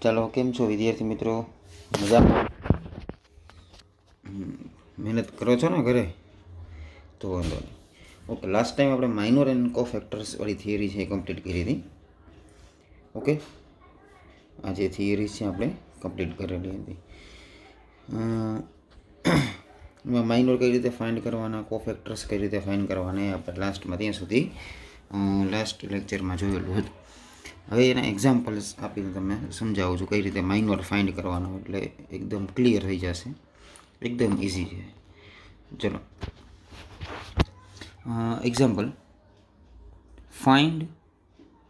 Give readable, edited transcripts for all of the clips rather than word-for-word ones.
ચાલો, કેમ છો વિદ્યાર્થી મિત્રો? મજામાં? મહેનત કરો છો ને ઘરે? તો વાંધો નહીં. ઓકે, લાસ્ટ ટાઈમ આપણે માઇનોર એન્ડ કો ફેક્ટર્સ વાળી થિયરી છે એ કમ્પ્લીટ કરી હતી. ઓકે, આ જે થિયરી છે આપણે કમ્પ્લીટ કરેલી હતી. એમાં માઇનોર કઈ રીતે ફાઇન્ડ કરવાના, કો ફેક્ટર્સ કઈ રીતે ફાઇન્ડ કરવાના એ આપણે લાસ્ટમાં ત્યાં સુધી લાસ્ટ લેક્ચરમાં જોયેલું હતું. હવે એના એક્ઝામ્પલ્સ આપીને તમને સમજાવું છું કઈ રીતે માઇનોર ફાઇન્ડ કરવાનો, એટલે એકદમ ક્લિયર થઈ જશે, એકદમ ઇઝી છે. ચલો, example: find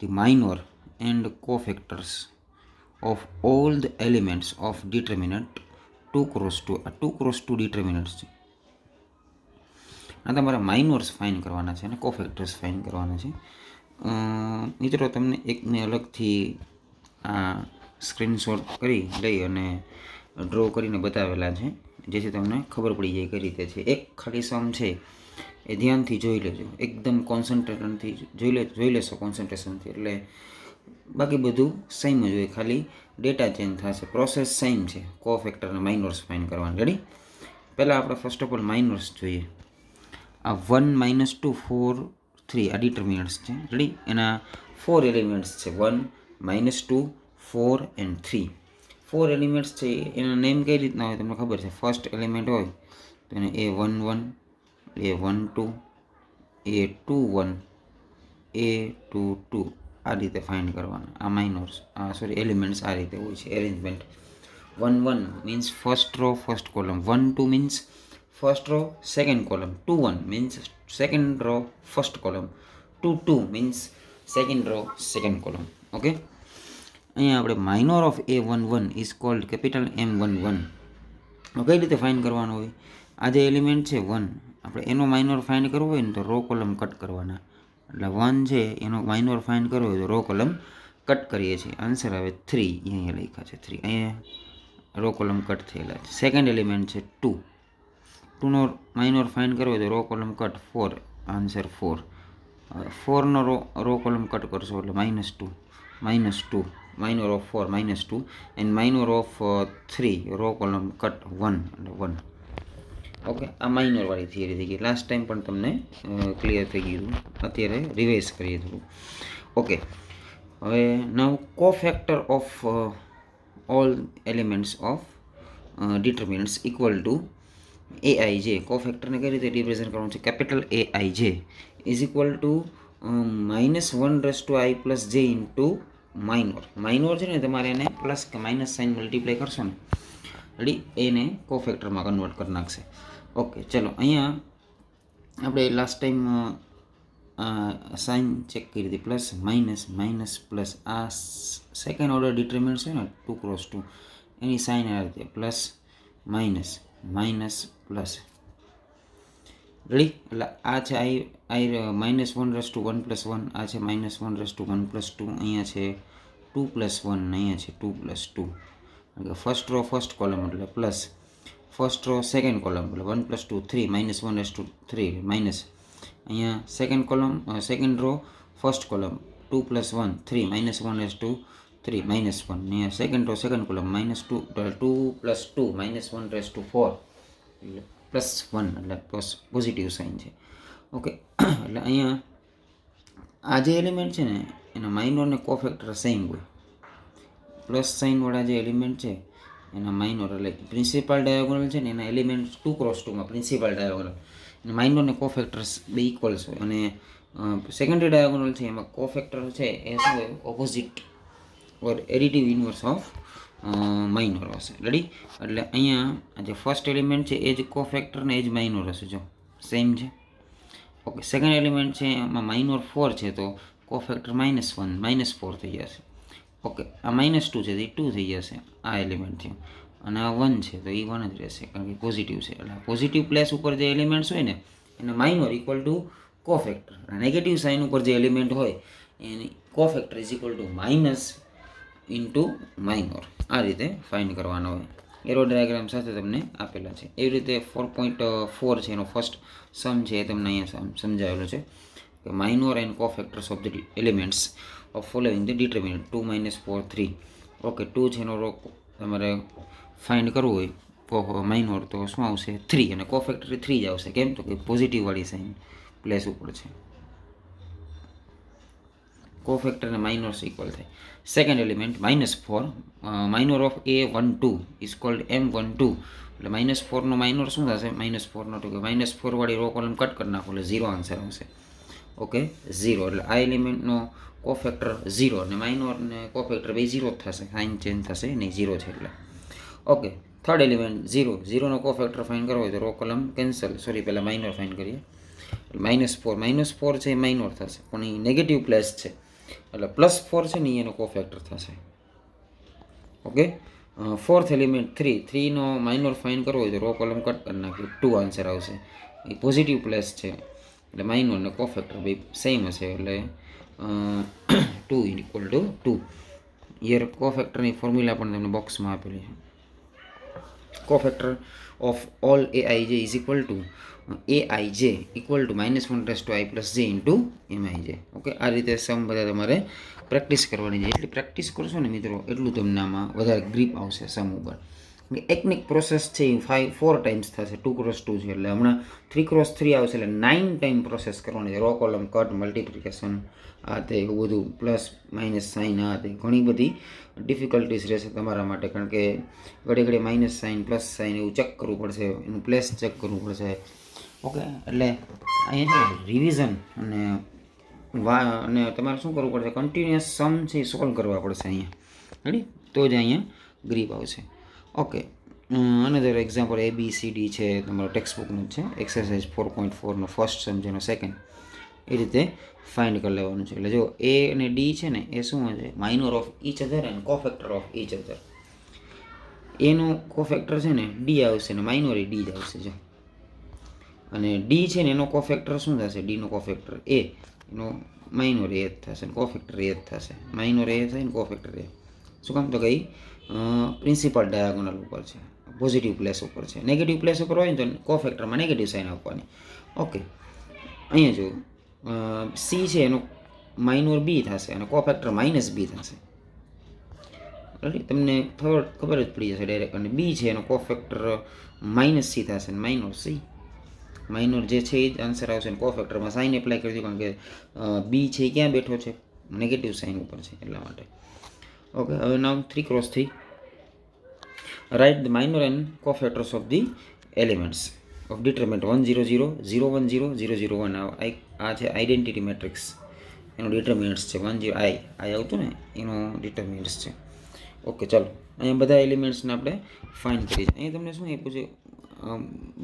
the minor and cofactors of all the elements of determinant 2x2. આ 2x2 ડિટર્મિનન્ટ્સ છે. આ તમારે માઇનોર્સ ફાઇન્ડ કરવાના છે અને કોફેક્ટર્સ ફાઇન્ડ કરવાના છે. મિત્રો, તમને એક મેં અલગથી આ સ્ક્રીનશોટ કરી લઈ અને ડ્રો કરીને બતાવેલા છે, જેથી તમને ખબર પડી જાય કઈ રીતે છે. એક ખાલી સમ છે એ ધ્યાનથી જોઈ લેજો, એકદમ કોન્સન્ટ્રેશનથી જોઈ લેશો કોન્સન્ટ્રેશનથી, એટલે બાકી બધું સેમ જ હોય, ખાલી ડેટા ચેન્જ થશે, પ્રોસેસ સેમ છે. કો ફેક્ટર અને માઇનોર્સ ફાઇન્ડ કરવાનું. રેડી? પહેલાં આપણે ફર્સ્ટ ઓફ ઓલ માઇનોર્સ જોઈએ. આ 1, -2, 4, 3 આ ડિટર્મિનન્ટ્સ છે. રેડી? એના 4 એલિમેન્ટ્સ છે, 1, -2, 4 એન્ડ 3. 4 એલિમેન્ટ્સ છે. એના નેમ કઈ રીતના હોય તમને ખબર છે? ફર્સ્ટ એલિમેન્ટ હોય તો એને A11, A12, A21, A22 આ રીતે ફાઇન્ડ કરવાના. આ માઇનોર્સ એલિમેન્ટ્સ આ રીતે હોય છે arrangement. 1, 1 means first row first column, 1, 2 means first row second column, 2, 1 means second row first column, 2, 2 means second row second column. Okay, અહીંયા આપણે minor of A11 is called capital M11. કઈ રીતે ફાઇન્ડ કરવાનો હોય? આ જે એલિમેન્ટ છે 1, આપણે એનો માઇનોર ફાઇન્ડ કરવો હોય ને તો રો કોલમ કટ કરવાના. એટલે 1 છે એનો માઇનોર ફાઇન્ડ કરવો હોય તો રો કોલમ કટ કરીએ છીએ. આન્સર આવે 3. અહીંયા લખ્યા છે 3, અહીંયા રો કોલમ કટ થયેલા છે. સેકન્ડ એલિમેન્ટ છે 2, 2નો માઇનોર ફાઇન્ડ કરવો હોય તો રો કોલમ કટ 4, આન્સર 4. 4નો રો કોલમ કટ કરશો એટલે -2, -2 minor of 4 -2 and minor of 3 row column cut 1 એટલે 1. ઓકે, આ માઇનોર વાળી થિયરી થઈ ગઈ. લાસ્ટ ટાઈમ પણ તમને ક્લિયર થઈ ગયું, અત્યારે રિવાઇઝ કરીએ થોડું. ઓકે, હવે નાઉ કો factor of all elements of determinants equal to AIJ. કો ફેક્ટરને કઈ રીતે રિપ્રેઝન્ટ કરવાનું છે? Capital AIJ is equal two -1 i + j into minor છે ને, તમારે એને પ્લસ કે માઇનસ સાઇન મલ્ટીપ્લાય કરશો ને, રેડી, એને કો ફેક્ટરમાં કન્વર્ટ કરી નાખશે. ઓકે, ચલો, અહીંયા આપણે લાસ્ટ ટાઈમ સાઇન ચેક કરી હતી, પ્લસ માઇનસ માઇનસ પ્લસ. આ સેકન્ડ ઓર્ડર ડિટર્મિનન્ટ છે ને 2x2, એની સાઇન આ રીતે plus minus minus plus. Ready? એટલે આ છે -1 + 1 + 1, આ છે -1 + 1 + 2, અહીંયા છે 2 + 1, અહીંયા છે 2 + 2. એટલે ફર્સ્ટ રો ફર્સ્ટ કોલમ એટલે plus, first row second column એટલે 1 + 2 3, -1 / 3 માઇનસ. અહીંયા second column second row first column 2 + 1 3, -1 / 3 -1. અહીંયા સેકન્ડ રો સેકન્ડ કોલમ -2 + 2 -1 / 4 એટલે +1 એટલે પોઝિટિવ સાઇન છે. ઓકે, એટલે અહીંયા આ જે એલિમેન્ટ છે ને એના માઇનોર ને કો ફેક્ટર સેમ હોય. પ્લસ સાઇનવાળા જે એલિમેન્ટ છે એના માઇનોર, એટલે પ્રિન્સિપાલ ડાયોગોનલ છે ને એના એલિમેન્ટ 2x2માં પ્રિન્સિપાલ ડાયોગોનલ, અને માઇનોર ને કો ફેક્ટર્સ બે ઇક્વલ્સ હોય. અને સેકન્ડરી ડાયોગોનલ છે એમાં કો ફેક્ટર છે એ શું હોય? Opposite or additive inverse of minor હશે. રેડી? એટલે અહીંયા જે ફર્સ્ટ એલિમેન્ટ છે એ જ કો ફેક્ટર ને એ જ માઇનોર હશે, જો સેમ છે. ઓકે, સેકન્ડ એલિમેન્ટ છે એમાં માઇનોર 4 છે તો કો ફેક્ટર -1 -4 થઈ જશે. ઓકે, આ -2 છે તો એ 2 થઈ જશે આ એલિમેન્ટ છે, અને આ 1 છે તો એ 1 જ રહેશે કારણ કે પોઝિટિવ છે. એટલે પોઝિટિવ પ્લેસ ઉપર જે એલિમેન્ટ્સ હોય ને એને માઇનોર ઇક્વલ ટુ કો ફેક્ટર, નેગેટિવ સાઇન ઉપર જે એલિમેન્ટ હોય એની કો factor is equal two minus into minor. આ રીતે ફાઇન્ડ કરવાનો હોય. એરો ડાયાગ્રામ સાથે તમને આપેલા છે. એવી રીતે 4.4 છે એનો ફર્સ્ટ સમ છે એ તમને અહીંયા સમજાવેલો છે કે માઇનોર એન્ડ કો factors of the elements of following the determinant 2 - 4 3 okay 2 છે એનો રો તમારે ફાઇન્ડ કરવું હોય માઇનોર તો શું આવશે 3 અને કોફેક્ટર 3 જ આવશે. કેમ તો કે પોઝિટિવવાળી સાઇન પ્લેસ ઉપર છે. કોફેક્ટર અને માઇનોર્સ ઇક્વલ થાય. Second element -4 minor of A12 is called M12 એટલે -4નો માઇનોર શું થશે -4નો તો કે -4 વાળી રો કોલમ કટ કરી નાખો એટલે 0 આન્સર આવશે. ઓકે 0 એટલે આ એલિમેન્ટનો કોફેક્ટર 0 અને માઇનોર ને કોફેક્ટર બે 0 જ થશે, સાઇન ચેન્જ થશે નહીં, 0 છે એટલે. ઓકે થર્ડ એલિમેન્ટ 0 0નો કોફેક્ટર ફાઇન્ડ કરવો હોય તો રો કોલમ કેન્સલ, સોરી પહેલાં માઇનોર ફાઇન્ડ કરીએ. -4 છે એ માઇનોર થશે પણ એ નેગેટિવ પ્લેસ છે એટલે +4 છે ને એનો કોફેક્ટર થશે. ઓકે ફોર્થ એલિમેન્ટ 3નો માઇનોર ફાઇન્ડ કરવો હોય તો રો કોલમ કટ કરી નાખીએ, 2 આન્સર આવશે. એ પોઝિટિવ પ્લેસ છે એટલે માઇનોર ને કોફેક્ટર બે સેમ હશે એટલે 2 ઇક્વલ ટુ 2. યર કોફેક્ટરની ફોર્મ્યુલા પણ તમને બોક્સમાં આપેલી છે. Cofactor of all aij is equal two aij equal to -1i+j into mij. Okay આ રીતે સમ બધા તમારે પ્રેક્ટિસ કરવાની છે. એટલી પ્રેક્ટિસ કરશો ને મિત્રો એટલું તમને આમાં વધારે ગ્રીપ આવશે સમ ઉપર. એકની પ્રોસેસ છે એ 4 ટાઈમ્સ થશે, 2x2 છે એટલે હમણાં 3x3 આવશે એટલે 9 ટાઈમ પ્રોસેસ કરવાની છે. રો કોલમ કટ, મલ્ટિપ્લિકેશન, આ તે એવું બધું, પ્લસ માઇનસ સાઇન, આ તે ઘણી બધી ડિફિકલ્ટીઝ રહેશે તમારા માટે, કારણ કે ઘડી ઘડી માઇનસ સાઇન પ્લસ સાઇન એવું ચેક કરવું પડશે, એનું પ્લેસ ચેક કરવું પડશે. ઓકે એટલે અહીંયા છે રિવિઝન અને તમારે શું કરવું પડશે, કન્ટિન્યુઅસ સમ છે સોલ્વ કરવા પડશે અહીંયા, રેડી, તો જ અહીંયા ગ્રીપ આવશે. ઓકે અનધર એક્ઝામ્પલ ABCD છે, તમારો ટેક્સ્ટ બુકનું જ છે, એક્સરસાઇઝ 4.4નો ફર્સ્ટ સમ છે એનો સેકન્ડ, એ રીતે ફાઇન્ડ કરી લેવાનું છે. એટલે જો A અને D છે ને એ શું છે, minor of each other and cofactor of each other. એનો કોફેક્ટર છે ને D આવશે ને માઇનોર એ D જ આવશે. જો અને D છે ને એનો કોફેક્ટર શું થશે, Dનો કોફેક્ટર A, એનો માઇનોર એ જ થશે ને કોફેક્ટર એ જ થશે. માઇનોર એ થાય ને કોફેક્ટર એ. શું કામ તો કઈ પ્રિન્સિપલ ડાયાગોનલ ઉપર છે, પોઝિટિવ પ્લેસ ઉપર છે. નેગેટિવ પ્લેસ ઉપર હોય ને તો કોફેક્ટરમાં નેગેટિવ સાઇન આપવાની. ઓકે અહીંયા જો C છે એનો માઇનોર B થશે અને કોફેક્ટર -B થશે. તમને ખબર જ પડી જશે ડાયરેક્ટ. અને B છે એનો કોફેક્ટર -C થશે ને માઇનોર C. માઇનોર જે છે એ જ આન્સર આવશે ને કોફેક્ટરમાં સાઇન એપ્લાય કરી દો, કારણ કે B છે એ ક્યાં બેઠો છે, નેગેટિવ સાઇન ઉપર છે એટલા માટે. ઓકે હવે now 3x3 write the minor and cofactors of the elements of determinant 1 0 0 0 1 0 0 0 1. આ છે આઈડેન્ટિટી મેટ્રિક્સ, એનો ડિટરમિનન્ટ્સ છે 1 0 I આવતું ને એનો ડિટરમિનન્ટ્સ છે. ઓકે ચાલો અહીંયા બધા એલિમેન્ટ્સને આપણે ફાઇન્ડ કરીએ. અહીંયા તમને શું આપ્યું છે,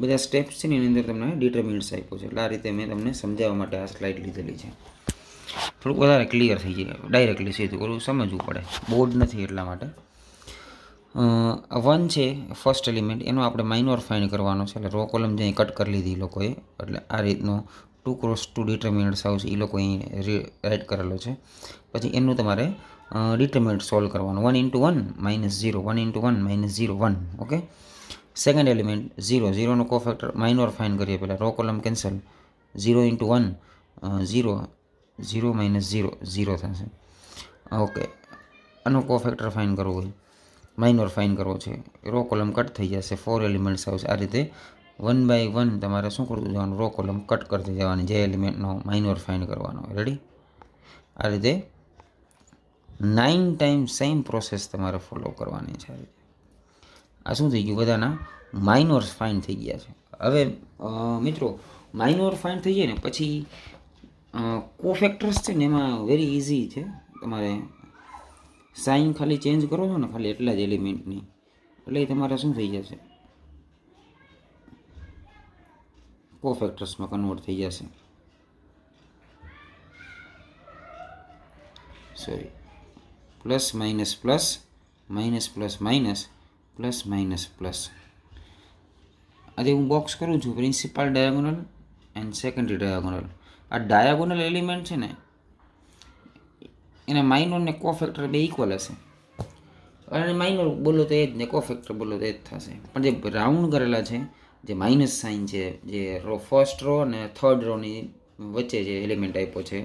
બધા સ્ટેપ્સ છે ને એની અંદર તમને ડિટરમિનન્ટ્સ આપ્યું છે. એટલે આ રીતે મેં તમને સમજાવવા માટે આ સ્લાઇડ લીધેલી છે. થોડુંક વધારે ક્લિયર થઈ જાય, ડાયરેક્ટલી સીધું કરવું સમજવું પડે, બોર્ડ નથી એટલા માટે. 1 છે ફર્સ્ટ એલિમેન્ટ, એનો આપણે માઇનોર ફાઇન્ડ કરવાનો છે. એટલે રો કોલમ જે કટ કરી લીધી એ લોકોએ, એટલે આ રીતનો 2x2 ડિટરમિનન્ટ્સ આવશે એ લોકો અહીં રાઇટ કરેલો છે. પછી એનું તમારે ડિટરમિનન્ટ સોલ્વ કરવાનું. 1 × 1 -0, 1 × 1 -0 1. ઓકે સેકન્ડ એલિમેન્ટ 0 0નો કોફેક્ટર માઇનોર ફાઇન્ડ કરીએ પહેલાં, રો કોલમ કેન્સલ, 0 × 1 0 0 -0 0 થશે. ઓકે આનો કોફેક્ટર ફાઇન્ડ કરવો હોય, માઇનોર ફાઇન્ડ કરવો છે, રો કોલમ કટ થઈ જશે, 4 એલિમેન્ટ્સ આવશે. આ રીતે 1 બાય 1 તમારે શું કરવું જવાનું, રો કોલમ કટ કરતી જવાની, જે એલિમેન્ટનો માઇનોર ફાઇન્ડ કરવાનો. રેડી, આ રીતે 9 ટાઈમ સેમ પ્રોસેસ તમારે ફોલો કરવાની છે. આ શું થઈ ગયું, બધાના માઇનોર્સ ફાઇન્ડ થઈ ગયા છે. હવે મિત્રો માઇનોર ફાઇન્ડ થઈ જાય ને પછી કોફેક્ટર્સ છે ને એમાં વેરી ઇઝી છે. તમારે સાઇન ખાલી ચેન્જ કરો છો ને ખાલી એટલા જ એલિમેન્ટની, એટલે તમારે શું થઈ જશે, કોફેક્ટર્સમાં કન્વર્ટ થઈ જશે. Sorry, plus minus plus, minus plus minus, plus minus plus. આજે હું બોક્સ કરું છું principal diagonal and secondary diagonal. આ ડાયાગોનલ એલિમેન્ટ છે ને એના માઇનોર ને કોફેક્ટર બે ઇક્વલ હશે, અને માઇનોર બોલો તો એ જ ને કોફેક્ટર બોલો તો એ જ થશે. પણ જે રાઉન્ડ કરેલા છે, જે માઇનસ સાઇન છે, જે ફર્સ્ટ રો અને થર્ડ રોની વચ્ચે જે એલિમેન્ટ આપ્યો છે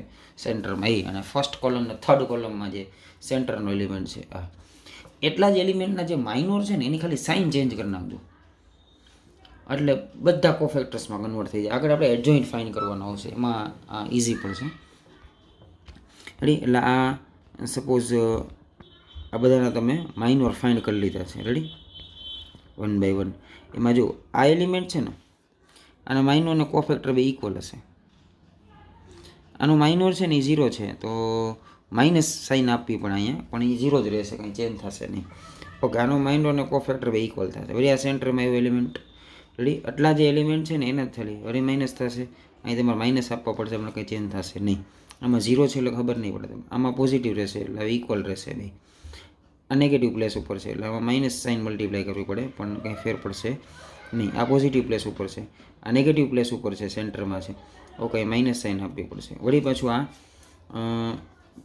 સેન્ટરમાં, એ અને ફર્સ્ટ કોલમ અને થર્ડ કોલમમાં જે સેન્ટરનો એલિમેન્ટ છે, એટલા જ એલિમેન્ટના જે માઇનોર છે ને એની ખાલી સાઇન ચેન્જ કરી નાખજો, એટલે બધા કોફેક્ટર્સમાં કન્વર્ટ થઈ જાય. આગળ આપણે એડજોઇન્ટ ફાઇન કરવાનો આવશે, એમાં આ ઇઝી પડશે. રેડી, એટલે આ સપોઝ આ બધાના તમે માઇનોર ફાઇન્ડ કરી લીધા છે. Ready, 1 by 1. એમાં જો આ એલિમેન્ટ છે ને, આના માઇનોર અને કોફેક્ટર બે ઇક્વલ હશે. આનો માઇનોર છે ને એ 0 છે, તો માઇનસ સાઇન આપવી પણ અહીંયા, પણ એ 0 જ રહેશે, કંઈ ચેન્જ થશે નહીં. ઓકે, આનો માઇનોર અને કોફેક્ટર બે ઇક્વલ થશે. વળી આ સેન્ટરમાં આવ્યો એલિમેન્ટ. રેડી, આટલા જે એલિમેન્ટ છે ને એને જ ખાલી વળી માઇનસ થશે. અહીં તમારે માઇનસ આપવા પડશે, તમને કંઈ ચેન્જ થશે નહીં. આમાં 0 છે એટલે ખબર નહીં પડે તમને. આમાં પોઝિટિવ રહેશે એટલે ઇક્વલ રહેશે ભાઈ. આ નેગેટિવ પ્લેસ ઉપર છે એટલે આમાં માઇનસ સાઇન મલ્ટીપ્લાય કરવી પડે, પણ કંઈ ફેર પડશે નહીં. આ પોઝિટિવ પ્લેસ ઉપર છે, આ નેગેટિવ પ્લેસ ઉપર છે, સેન્ટરમાં છે. ઓકે, માઇનસ સાઇન આપવી પડશે. વળી પાછું આ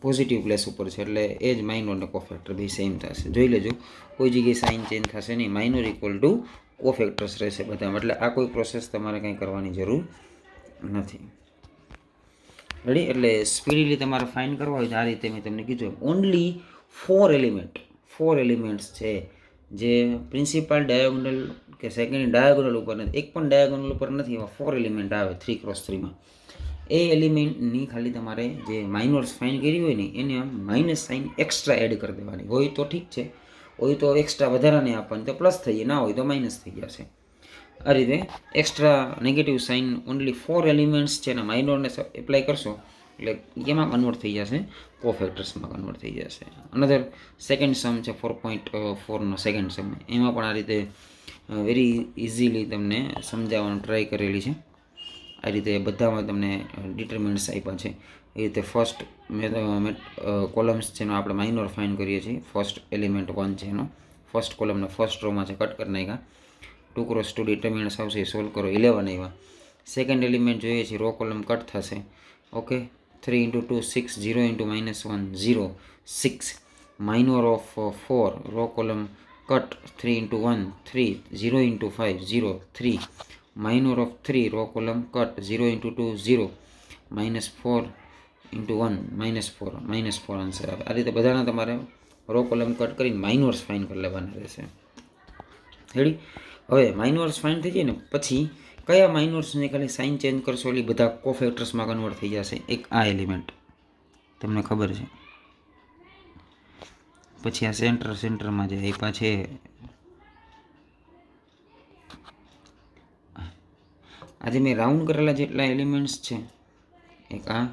પોઝિટિવ પ્લેસ ઉપર છે એટલે એ જ માઇનોર અને કોફેક્ટર બી સેમ થશે. જોઈ લેજો, કોઈ જગ્યાએ સાઇન ચેન્જ થશે નહીં. માઇનોર ઇક્વલ ટુ કોફેક્ટર્સ રહેશે બધામાં, એટલે આ કોઈ પ્રોસેસ તમારે કંઈ કરવાની જરૂર નથી. રેડી, એટલે સ્પીડીલી તમારે ફાઇન કરવા હોય તો આ રીતે મેં તમને કીધું. ઓનલી 4 એલિમેન્ટ્સ છે જે પ્રિન્સિપાલ ડાયોગોનલ કે સેકન્ડ ડાયોગોનલ ઉપર નથી, એક પણ ડાયોગોનલ ઉપર નથી. એમાં 4 એલિમેન્ટ આવે 3x3માં. એ એલિમેન્ટની ખાલી તમારે જે માઇનોર્સ ફાઇન કરી હોય ને એને માઇનસ સાઇન એક્સ્ટ્રા એડ કરી દેવાની. હોય તો ઠીક છે, હોય તો એક્સ્ટ્રા વધારાને આપવાની, તો પ્લસ થઈ જાય, ના હોય તો માઇનસ થઈ જશે. આ રીતે extra negative sign only 4 elements છે ને માઇનોરને એપ્લાય કરશો એટલે એમાં કન્વર્ટ થઈ જશે, કોફેક્ટર્સમાં કન્વર્ટ થઈ જશે. અનધર સેકન્ડ સમ છે 4.4નો સેકન્ડ સમ, એમાં પણ આ રીતે વેરી ઇઝીલી તમને સમજાવવાનું ટ્રાય કરેલી છે. આ રીતે બધામાં તમને ડિટર્મિનન્ટ્સ આપ્યા છે. એ રીતે ફર્સ્ટ કોલમ્સ છે એનો આપણે માઇનોર ફાઇન કરીએ છીએ. ફર્સ્ટ એલિમેન્ટ 1 છે એનો ફર્સ્ટ કોલમને ફર્સ્ટ રોમાં છે, કટ કરી નાખ્યા. 2x2 ડિટર્મિનન્ટ્સ આવશે, એ સોલ્વ કરો, 11 આવ્યા. સેકન્ડ એલિમેન્ટ જોઈએ છીએ, રો કોલમ કટ થશે. Okay, 3 × 2 6, 0 × -1 0 6. Minor of 4, row column cut, 3 × 1 3, 0 × 5 0 3. Minor of 3, row column cut, 0 × 2 0, -4 × 1 -4 answer આવે. આ રીતે બધાના તમારે રો કોલમ કટ કરીને માઇનોર્સ ફાઇન કરી લેવાના રહેશે. રેડી, હવે માઇનોર્સ ફાઇન થઈ જાય ને પછી કયા માઇનોર્સને ખાલી સાઇન ચેન્જ કરશો એટલે બધા કોફેક્ટર્સમાં કન્વર્ટ થઈ જશે. એક આ એલિમેન્ટ તમને ખબર છે, પછી આ સેન્ટરમાં જે આપ્યા છે આજે મેં રાઉન્ડ કરેલા જેટલા એલિમેન્ટ્સ છે, એક આ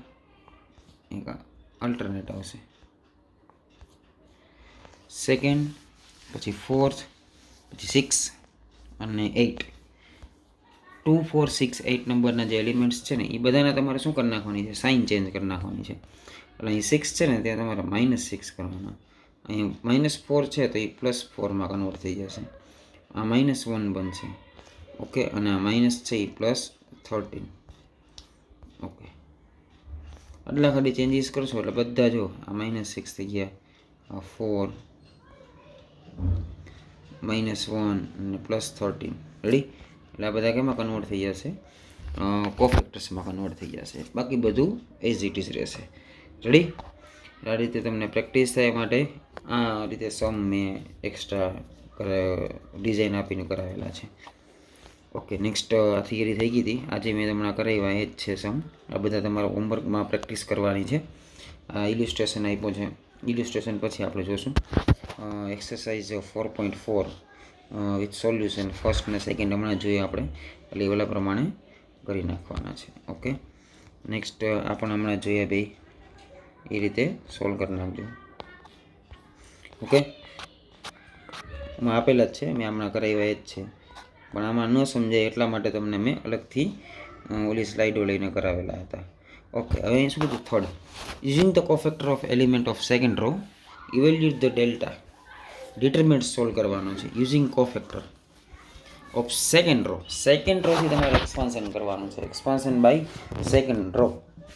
અલ્ટરનેટ આવશે. સેકન્ડ, પછી 4th, પછી 6 અને 8. 2 4 6 8 નંબરના જે એલિમેન્ટ્સ છે ને એ બધાને તમારે શું કરી નાખવાની છે, સાઇન ચેન્જ કરી નાખવાની છે. એટલે અહીં 6 છે ને ત્યાં તમારે -6 કરવાના. અહીં -4 છે તો એ +4માં કન્વર્ટ થઈ જશે. આ -1 બનશે. ઓકે, અને આ માઇનસ છે એ +13. ઓકે, આટલા ખાલી ચેન્જીસ કરશો એટલે બધા જો આ -6 થઈ ગયા, આ 4 -1 અને +13. રેડી, એટલે આ બધા કેમાં કન્વર્ટ થઈ જશે, કોફેક્ટર્સમાં કન્વર્ટ થઈ જશે. બાકી બધું એઝ ઇટ ઇઝ રહેશે. રેડી, આ રીતે તમને પ્રેક્ટિસ થાય માટે આ રીતે સમ મેં એક્સ્ટ્રા ડિઝાઇન આપીને કરાવેલા છે. ઓકે, નેક્સ્ટ આ થિયરી થઈ ગઈ હતી, આજે મેં હમણાં કરાવ્યા એ જ છે સમ. આ બધા તમારા હોમવર્કમાં પ્રેક્ટિસ કરવાની છે. આ ઇલ્યુસ્ટ્રેશન આપ્યું છે, ઇલ્યુસ્ટ્રેશન પછી આપણે જોશું એક્સરસાઇઝ 4.4 વિથ સોલ્યુશન. ફર્સ્ટ અને સેકન્ડ હમણાં જોઈએ આપણે, એટલે એ ઓલા પ્રમાણે કરી નાખવાના છે. ઓકે, નેક્સ્ટ આપણે હમણાં જોઈએ ભાઈ, એ રીતે સોલ્વ કરી નાખજો. ઓકે, આમાં આપેલા જ છે, મેં હમણાં કરાવ્યા એ જ છે, પણ આમાં ન સમજાય એટલા માટે તમને મેં અલગથી ઓલી સ્લાઇડો લઈને કરાવેલા હતા. ઓકે, હવે અહીં શું કીધું, third, using the cofactor of element of second row evaluate the delta. Determinant solve કરવાનો છે યુઝિંગ કોફેક્ટર ઓફ સેકન્ડ રોથી તમારે એક્સપાન્શન કરવાનું છે. એક્સપાન્શન બાય સેકન્ડ રો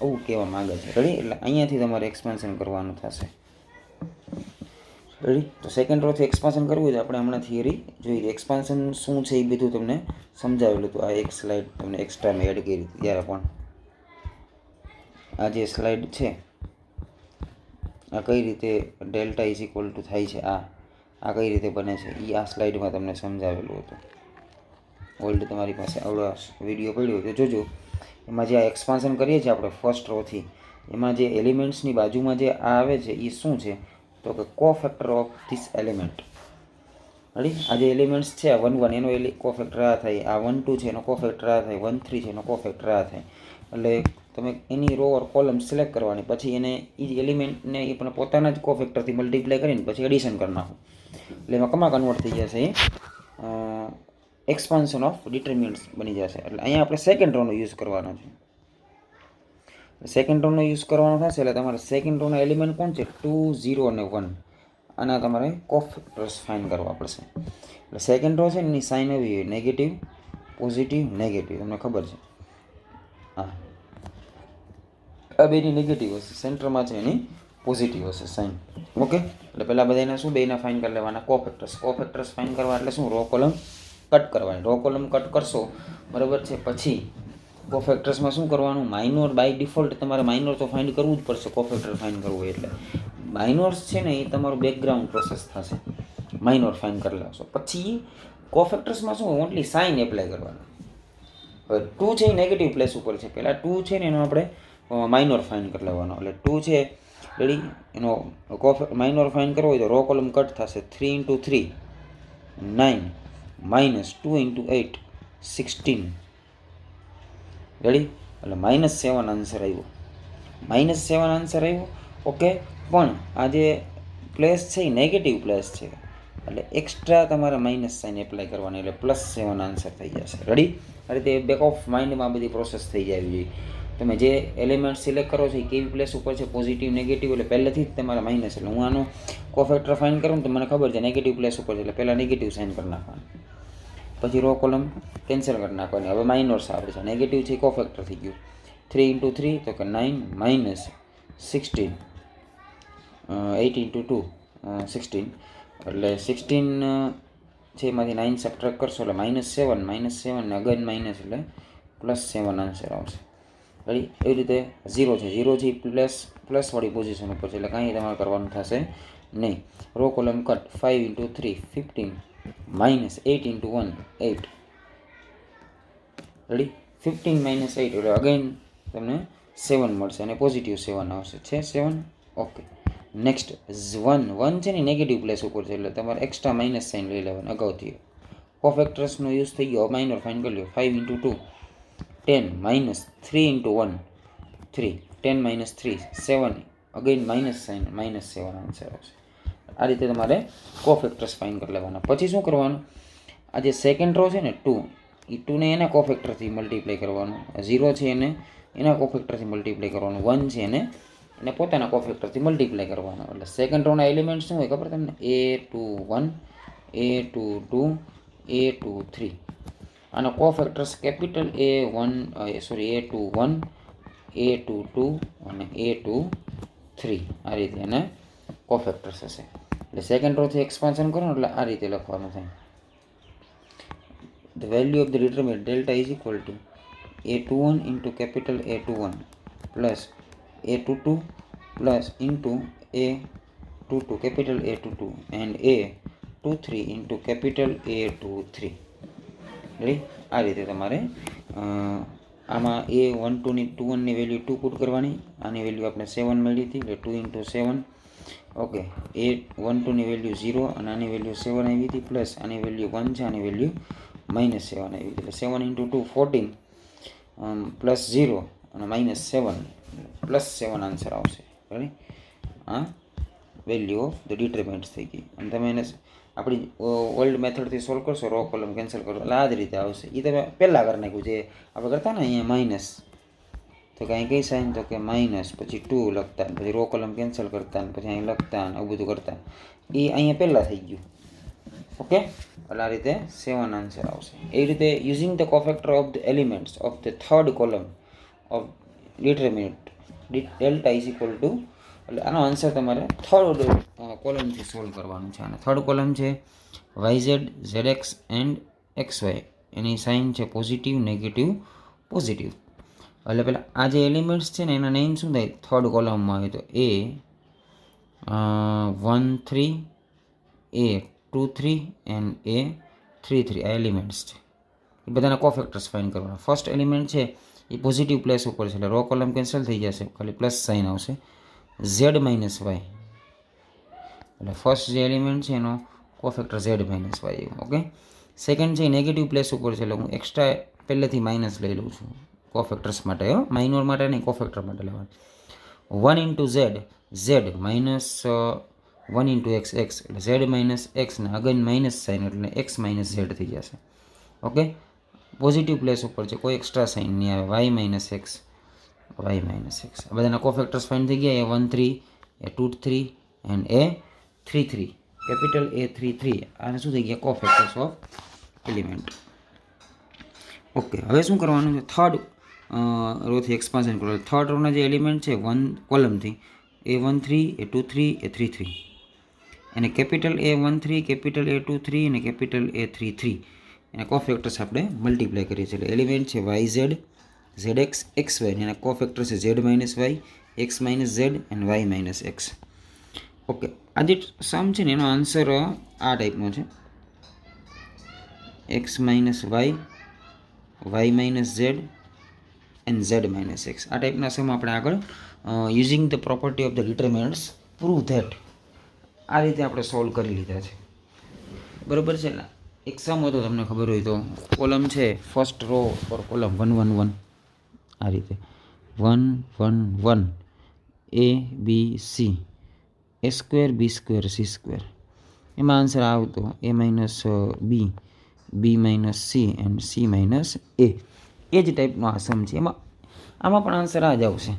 આવું કહેવા માંગે છે. રેડી, એટલે અહીંયાથી તમારે એક્સપાન્શન કરવાનું થશે. રેડી, તો સેકન્ડ રોથી એક્સપાન્શન કરવું હોય તો આપણે હમણાં થિયરી જોઈ. એક્સપાન્શન શું છે એ બધું તમને સમજાવેલું હતું. આ એક સ્લાઇડ તમને એક્સ્ટ્રા મેં એડ કરી હતી ત્યારે, પણ આ જે સ્લાઇડ છે આ કઈ રીતે ડેલ્ટા ઇઝ ઇક્વલ ટુ થાય છે, આ આ કઈ રીતે બને છે એ આ સ્લાઇડમાં તમને સમજાવેલું હતું. ઓલ્ડ તમારી પાસે આવડો વિડીયો પડ્યો તો જોજો. એમાં જે આ એક્સપાન્શન કરીએ છીએ આપણે ફર્સ્ટ રોથી, એમાં જે એલિમેન્ટ્સની બાજુમાં જે આ આવે છે એ શું છે તો કે cofactor of this element. Ready? આ જે એલિમેન્ટ્સ છે આ 1 1 એનો કોફેક્ટર આ થાય, આ 1 2 છે એનો કોફેક્ટર આ થાય, 1 3 છે એનો કોફેક્ટર આ થાય. એટલે તમે એની રો ઓર કોલમ સિલેક્ટ કરવાની, પછી એને એ જ એલિમેન્ટને એ પણ પોતાના જ કોફેક્ટરથી મલ્ટીપ્લાય કરીને પછી એડિશન કરી નાખો. એટલે એમાં કમાં કન્વર્ટ થઈ જશે એ એક્સપાન્શન ઓફ ડિટર્મિનન્ટ્સ બની જશે. એટલે અહીંયા આપણે સેકન્ડ રોનો યુઝ કરવાનો છે. સેકન્ડ રોનો યુઝ કરવાનો થશે એટલે તમારે સેકન્ડ રોના એલિમેન્ટ કોણ છે 2 0 અને 1. આના તમારે કોફેક્ટર્સ ફાઇન્ડ કરવા પડશે. એટલે સેકન્ડ રો છે એની સાઇન આવી હોય નેગેટિવ પોઝિટિવ નેગેટિવ, તમને ખબર છે. હા, આ બેની નેગેટિવ હશે, સેન્ટરમાં છે એની પોઝિટિવ હશે સાઇન. ઓકે, એટલે પહેલાં બધાને શું બેના ફાઇન કરી લેવાના કોફેક્ટર્સ. કોફેક્ટર્સ ફાઇન કરવા એટલે શું રો કોલમ કટ કરવાની. રો કોલમ કટ કરશો બરાબર છે, પછી કોફેક્ટર્સમાં શું કરવાનું માઇનોર બાય ડિફોલ્ટ તમારે માઇનોર તો ફાઇન્ડ કરવું જ પડશે. કોફેક્ટર ફાઇન્ડ કરવું હોય એટલે માઇનોર્સ છે ને એ તમારું બેકગ્રાઉન્ડ પ્રોસેસ થશે. માઇનોર ફાઇન્ડ કરી લેશો પછી કોફેક્ટર્સમાં શું ઓનલી સાઇન એપ્લાય કરવાના. હવે 2 છે એ નેગેટિવ પ્લેસ ઉપર છે, પહેલાં 2 છે ને એનો આપણે માઇનોર ફાઇન્ડ કરી લેવાનો. એટલે 2 છે રેડી, એનો માઇનોર ફાઇન્ડ કરવો હોય તો રો કોલમ કટ થશે. 3 × 3 9 -2 × 8 16 રેડી. એટલે -7 આન્સર આવ્યો. -7 આન્સર આવ્યો. ઓકે, પણ આ જે પ્લેસ છે એ નેગેટિવ પ્લેસ છે એટલે એક્સ્ટ્રા તમારે માઇનસ સાઇન એપ્લાય કરવાની એટલે +7 આન્સર થઈ જશે. રેડી? આ રીતે બેક ઓફ માઇન્ડમાં બધી પ્રોસેસ થઈ જવી જોઈએ. તમે જે એલિમેન્ટ સિલેક્ટ કરો છો એ કેવી પ્લેસ ઉપર છે પોઝિટિવ નેગેટિવ એટલે પહેલેથી જ તમારે માઇનસ. એટલે હું આનો કોફેક્ટર ફાઇન કરું તો મને ખબર છે નેગેટિવ પ્લેસ ઉપર છે એટલે પહેલાં નેગેટિવ સાઇન કરી નાખવાનું, પછી રો કોલમ કેન્સલ કરી નાખવાની. હવે માઇનોર્સ આવે છે, નેગેટિવ છે કોફેક્ટર થઈ ગયું. 3 × 3 તો કે 9 -16 8 × 2 16 એટલે 16 છે એમાંથી 9 સબટ્રેક્ટ કરશો એટલે -7 ને અગેન માઇનસ એટલે +7 આન્સર આવશે. રેડી? એવી રીતે 0 છે, 0 છે પ્લસવાળી પોઝિશન ઉપર છે એટલે કાંઈ તમારે કરવાનું થશે નહીં. Row column cut 5 × 3 15 -8 × 1 8 ready. 15 - 8 એટલે અગેન તમને 7 મળશે અને પોઝિટિવ 7 આવશે. છે 7? ઓકે. નેક્સ્ટ 1 છે ને નેગેટિવ પ્લેસ ઉપર છે એટલે તમારે એક્સ્ટ્રા માઇનસ સાઇન લઈ લેવાનું અગાઉથી. કોફેક્ટર્સનો યુઝ થઈ ગયો, માઇનોર ફાઇન કરી લો. 5 × 2 10 -3 × 1 3 10 - 3 7 અગેન માઇનસ સાઇન -7 આન્સર આવશે. આ રીતે તમારે કોફેક્ટર્સ ફાઇન કરી લેવાના. પછી શું કરવાનું, આ જે સેકન્ડ રો છે ને 2 એ 2ને એના કોફેક્ટરથી મલ્ટીપ્લાય કરવાનું. 0 છે એને એના કોફેક્ટરથી મલ્ટીપ્લાય કરવાનું. 1 છે એને પોતાના કોફેક્ટરથી મલ્ટીપ્લાય કરવાનો. એટલે સેકન્ડ રોના એલિમેન્ટ શું હોય ખબર તમને? A21 A22 A23. આનો કોફેક્ટર્સ કેપિટલ A21 A22 અને A23 આ રીતે એના કોફેક્ટર્સ હશે. એટલે સેકન્ડ રોથી એક્સપાન્શન કરો એટલે આ રીતે લખવાનું થાય. The value of the determinant delta is equal to A21 into capital A21 plus A22 plus into A22 capital A22 and A23 into capital A23. Ready? આ રીતે તમારે આમાં A21 ની વેલ્યુ 2 પુટ કરવાની. આની વેલ્યુ આપણે 7 મળી હતી એટલે 2 × 7. ઓકે, A12 ની વેલ્યુ 0 અને આની વેલ્યુ 7 આવી હતી પ્લસ આની વેલ્યુ 1 છે, આની વેલ્યુ -7 આવી હતી એટલે 7 × 2 14 પ્લસ 0 અને -7 +7 આન્સર આવશે. રેડી? આ વેલ્યુ ઓફ ધ ડિટર્મિનન્ટ્સ થઈ ગઈ. અને તમે એને આપણી ઓલ્ડ મેથડથી સોલ્વ કરશો, રો કોલમ કેન્સલ કરો એટલે આ જ રીતે આવશે. એ તમે પહેલાં કરી નાખ્યું જે આપણે કરતા ને અહીંયા માઇનસ તો કે અહીં કઈ સાઇન તો કે માઇનસ પછી 2 લખતા પછી રો કોલમ કેન્સલ કરતા પછી અહીં લખતા આવું બધું કરતા એ અહીંયા પહેલાં થઈ ગયું. ઓકે, એટલે આ રીતે 7 આન્સર આવશે. એ રીતે using the cofactor of the elements of the third column of determinant delta is equal two એટલે આનો આન્સર તમારે થર્ડ કોલમથી સોલ્વ કરવાનું છે. અને થર્ડ કોલમ છે YZ ZX એન્ડ XY. એની સાઇન છે પોઝિટિવ નેગેટિવ પોઝિટિવ. એટલે પેલા આ જે એલિમેન્ટ્સ છે ને એના નેમ શું થાય થર્ડ કોલમમાં હોય તો A 1 3 A 2 3 એન્ડ એ 3 3 આ એલિમેન્ટ્સ છે. એ બધાના કોફેક્ટર્સ ફાઇન્ડ કરવાના. ફર્સ્ટ એલિમેન્ટ છે એ પોઝિટિવ પ્લેસ ઉપર છે એટલે રો કોલમ કેન્સલ થઈ જશે, ખાલી પ્લસ સાઇન આવશે. ઝેડ માઇનસ વાય એટલે ફર્સ્ટ જે એલિમેન્ટ છે એનો cofactor Z minus Y. Okay. Second છે નેગેટિવ પ્લેસ ઉપર છે એટલે હું એક્સ્ટ્રા પહેલેથી માઇનસ લઈ લઉં છું કોફેક્ટર્સ માટે. માઇનોર માટે નહીં, કોફેક્ટર માટે લેવાનું. 1 into Z, Z minus 1 into x, x એટલે ઝેડ માઇનસ એક્સ ને અગેન માઇનસ સાઇન એટલે એક્સ માઇનસ ઝેડ થઈ જશે. ઓકે. પોઝિટિવ પ્લેસ ઉપર છે, કોઈ એક્સ્ટ્રા સાઇન નહીં આવે. Y minus X, Y minus x. આ બધાના કોફેક્ટર્સ ફાઇન્ડ થઈ ગયા. A 1 3, A 2 3 and A 3 3. Capital A 3 3 આને શું થઈ ગયા? કોફેક્ટર્સ ઓફ એલિમેન્ટ. ઓકે. હવે શું કરવાનું છે? થર્ડ રોથી એક્સપાન્શન કરો. થર્ડ રોના જે એલિમેન્ટ છે 1 કોલમથી A 1 3, A 2 3, A 3 3 અને કેપિટલ A 1 3, કેપિટલ A 2 3 અને કેપિટલ A 3 3 એના કોફેક્ટર્સ આપણે મલ્ટીપ્લાય કરીએ છીએ. એટલે એલિમેન્ટ છે YZ, ZX, XY એના કોફેક્ટર છે Z minus Y, X minus Z અને Y માઇનસ એક્સ. ઓકે. આ જે સમ છે ને એનો આન્સર આ ટાઈપનો છે. X minus y, Y minus Z and Z minus x. આ ટાઈપના સમ આપણે આગળ using the property of the determinants prove that આ રીતે આપણે સોલ્વ કરી લીધા છે. બરાબર છે. એક સમ હતો તમને ખબર હોય તો, કોલમ છે ફર્સ્ટ રો ફોર કોલમ 1 1 1 આ રીતે 1 1 1 A B C A square B square C square. એમાં આન્સર આવતો A minus B, B minus C and C minus A. એ જ ટાઈપનો આ સમ છે. આમાં પણ આન્સર આ જ આવશે.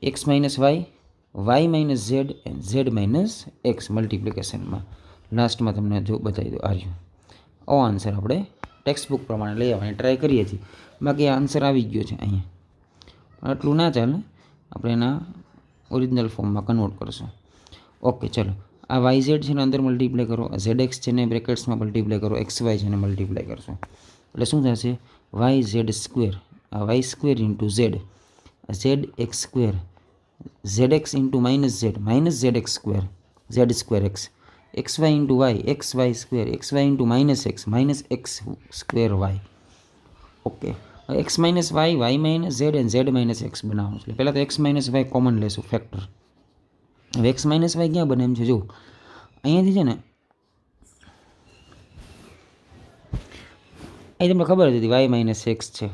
X minus y, Y minus Z and Z minus x મલ્ટિપ્લિકેશનમાં. લાસ્ટમાં તમને જો બતાવી દો આર્યું. આન્સર આપણે ટેક્સ્ટ બુક પ્રમાણે લઈ આવવાની ટ્રાય કરીએ છીએ. બાકી આન્સર આવી ગયો છે અહીંયા. આટલું ના ચાલે, આપણે એના ઓરિજિનલ ફોર્મમાં કન્વર્ટ કરશું. ઓકે. ચલો. આ YZ છે ને અંદર મલ્ટીપ્લાય કરો, ZX છે ને બ્રેકેટ્સમાં મલ્ટીપ્લાય કરો, XY છે ને મલ્ટીપ્લાય કરશો એટલે શું થશે? YZ સ્ક્વેર, આ Y square into Z, ZX square, ZX into minus Z, minus ZX square, Z square X, XY into Y, XY square, XY into minus X, minus X square Y. Okay. X minus Y, Y minus Z and Z minus X બનાવવાનું છે. પહેલાં તો X minus Y common લેશું factor. હવે X minus Y ક્યાં બને એમ છે? જો અહીંયાથી છે ને, અહીં તમને ખબર હતી વાય માઇનસ એક્સ છે.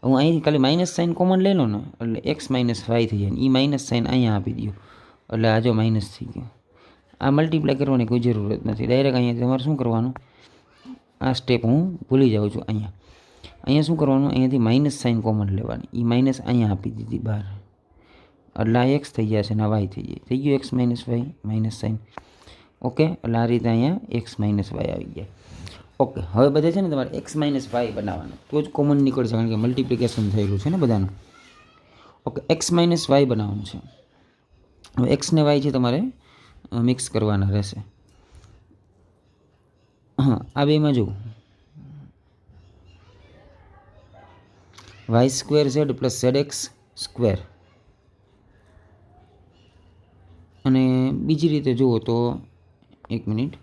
હું અહીંથી ખાલી માઇનસ સાઇન કોમન લઈ લો ને એટલે X માઇનસ વાય થઈ જાય. એ માઇનસ સાઇન અહીંયા આપી દો એટલે આ જો માઇનસ થઈ ગયો. આ મલ્ટીપ્લાય કરવાની કોઈ જરૂરત નથી. ડાયરેક્ટ અહીંયા તમારે શું કરવાનું? આ સ્ટેપ હું ભૂલી જાઉં છું. અહીંયા શું કરવાનું? અહીંયાથી માઇનસ સાઇન કોમન લેવાની. એ માઇનસ અહીંયા આપી દીધી બહાર એટલે આ એક્સ થઈ જશે ને આ વાય થઈ જાય. થઈ ગયું X minus Y minus sign. Okay. એટલે આ રીતે અહીંયા એક્સ માઇનસ વાય આવી ગયા. ઓકે. હવે બધે છે ને તમારે એક્સ માઇનસ વાય બનાવવાનું તો જ કોમન નીકળશે, કારણ કે મલ્ટિપ્લિકેશન થયેલું છે ને બધાનું. ઓકે. એક્સ માઇનસ વાય બનાવવાનું છે. હવે એક્સ ને વાય છે તમારે મિક્સ કરવાના રહેશે. હા, આ બેમાં જુઓ Y square Z plus Z X square. અને બીજી રીતે જુઓ તો એક મિનિટ,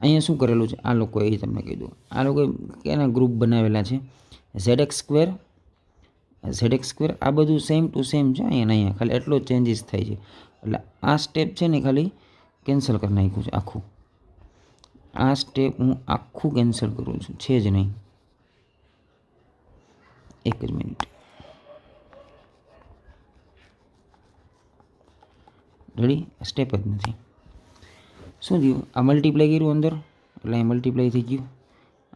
અહીંયા શું કરેલું છે આ લોકોએ એ તમને કહી દઉં. આ લોકોએ એના ગ્રુપ બનાવેલા છે Z X square, Z X square. આ બધું સેમ ટુ સેમ છે અહીંયા ખાલી એટલો જ ચેન્જીસ થાય છે. એટલે આ સ્ટેપ છે ને ખાલી કેન્સલ કરી નાખ્યું છે આખું. આ સ્ટેપ હું આખું કેન્સલ કરું છું, છે જ નહીં. એક જ મિનિટ. રેડી? સ્ટેપ જ નથી. શું થયું? આ મલ્ટીપ્લાય કર્યું અંદર એટલે અહીં મલ્ટીપ્લાય થઈ ગયું,